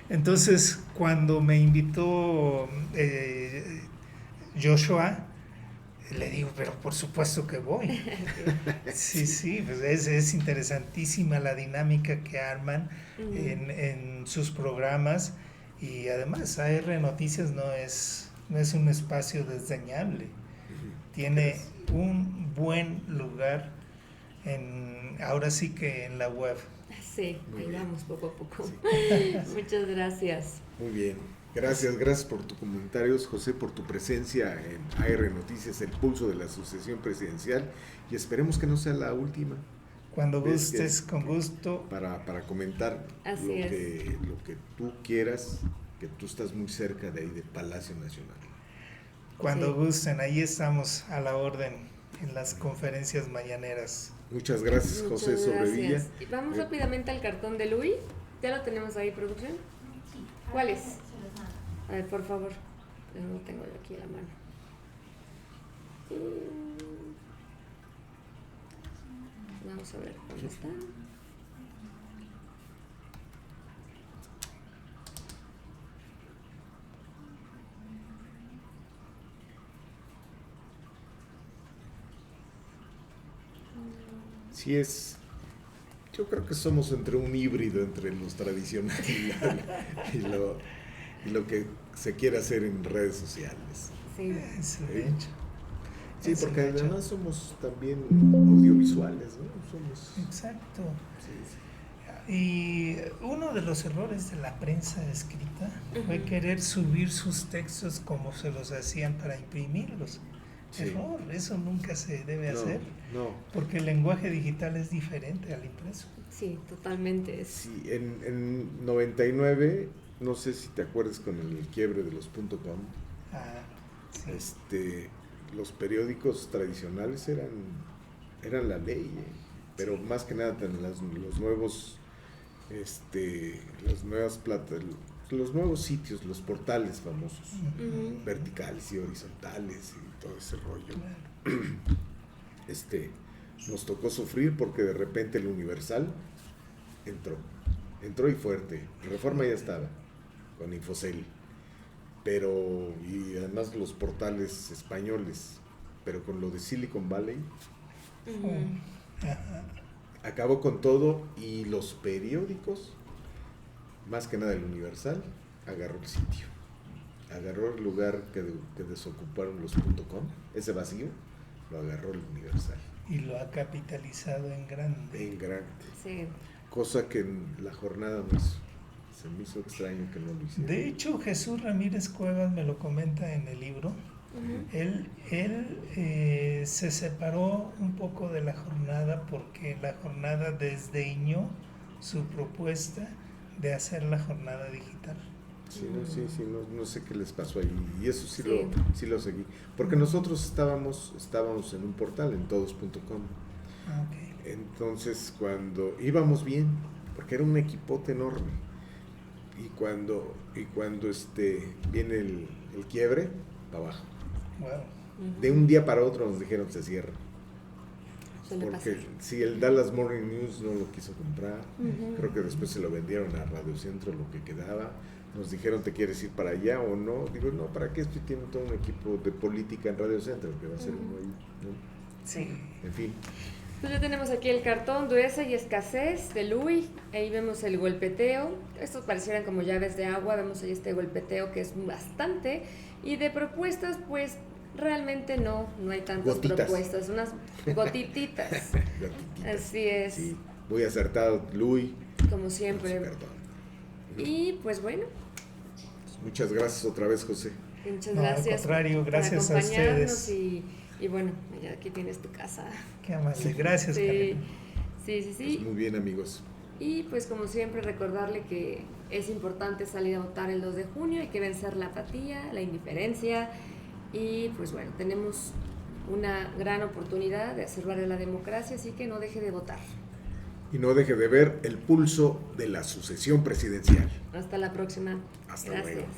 Entonces, cuando me invitó Joshua, le digo, pero por supuesto que voy. Sí, pues es interesantísima la dinámica que arman en sus programas, y además AR Noticias no es un espacio desdeñable. Tiene un buen lugar ahora sí que en la web. Sí, Muy ahí bien. vamos poco a poco. Sí. Muchas gracias. Muy bien. Gracias por tus comentarios, José, por tu presencia en AR Noticias, el pulso de la sucesión presidencial, y esperemos que no sea la última. Cuando Ves gustes, con gusto. Para comentar Así lo que tú quieras, que tú estás muy cerca de ahí del Palacio Nacional. Cuando Sí. gusten, ahí estamos a la orden en las conferencias mañaneras. Muchas gracias, José Muchas Sobrevilla. gracias. Y vamos rápidamente al cartón de Luis. ¿Ya lo tenemos ahí, producción? Sí. ¿Cuál es? Se los mando. A ver, por favor. Yo no lo tengo yo aquí a la mano. Vamos a ver dónde está. Sí es, yo creo que somos entre un híbrido entre los tradicionales y lo que se quiere hacer en redes sociales. Sí. Es un Sí. hecho. Sí, Es porque un hecho. además somos también audiovisuales, ¿no? Somos... Exacto. Sí, Y uno de los errores de la prensa escrita fue Ujú. querer subir sus textos como se los hacían para imprimirlos. Sí. Error, eso nunca se debe No, hacer, no. porque el lenguaje digital es diferente al impreso. Sí, totalmente. Sí, en 99, no sé si te acuerdas con el quiebre de los .com, Ah, sí. los periódicos tradicionales eran la ley, pero más que nada los nuevos, las nuevas los nuevos sitios, los portales famosos, Ujú. verticales y horizontales y todo ese rollo. Claro. Nos tocó sufrir porque de repente el Universal entró y fuerte. Reforma ya estaba con Infocel, y además los portales españoles, pero con lo de Silicon Valley Ujú. Ajá. acabó con todo, y los periódicos, más que nada el Universal, agarró el sitio, agarró el lugar que desocuparon los .com, ese vacío lo agarró el Universal Y lo ha capitalizado en grande. en grande, Sí. cosa que en la jornada se me hizo extraño que no lo hiciera. De hecho, Jesús Ramírez Cuevas me lo comenta en el libro. Ujú. Él se separó un poco de la jornada porque la jornada desdeñó su propuesta de hacer la jornada digital. Sí, no sé qué les pasó ahí, y eso sí. Sí. Sí lo seguí, porque nosotros estábamos en un portal, en todos.com. Ah, ok. Entonces, cuando íbamos bien, porque era un equipote enorme, y cuando viene el quiebre, para abajo. Wow. Ujú. De un día para otro nos dijeron se cierra. Suele Porque pasar. si el Dallas Morning News no lo quiso comprar, Ujú. creo que después se lo vendieron a Radio Centro lo que quedaba. Nos dijeron, ¿te quieres ir para allá o no? Digo, no, ¿para qué? Estoy tiene todo un equipo de política en Radio Centro, que va a ser uno ahí, ¿no? Sí. En fin. Pues ya tenemos aquí el cartón Dureza y Escasez de Luis. Ahí vemos el golpeteo. Estos parecieran como llaves de agua. Vemos ahí este golpeteo que es bastante. Y de propuestas, pues Realmente no hay tantas Gotitas. propuestas, unas gotititas. Gatititas. Así es, Sí, muy acertado, Luis. como siempre. Perdón. Y pues bueno, Muchas gracias otra vez, José. muchas No, al gracias contrario, gracias por a acompañarnos ustedes. y bueno, ya aquí tienes tu casa. Qué amable, gracias, Sí, Carmen. sí. Pues muy bien, amigos. Y pues como siempre recordarle que es importante salir a votar el 2 de junio, hay que vencer la apatía, la indiferencia y pues bueno, tenemos una gran oportunidad de hacer valer la democracia, así que no deje de votar. Y no deje de ver el pulso de la sucesión presidencial. Hasta la próxima. Hasta Gracias. luego.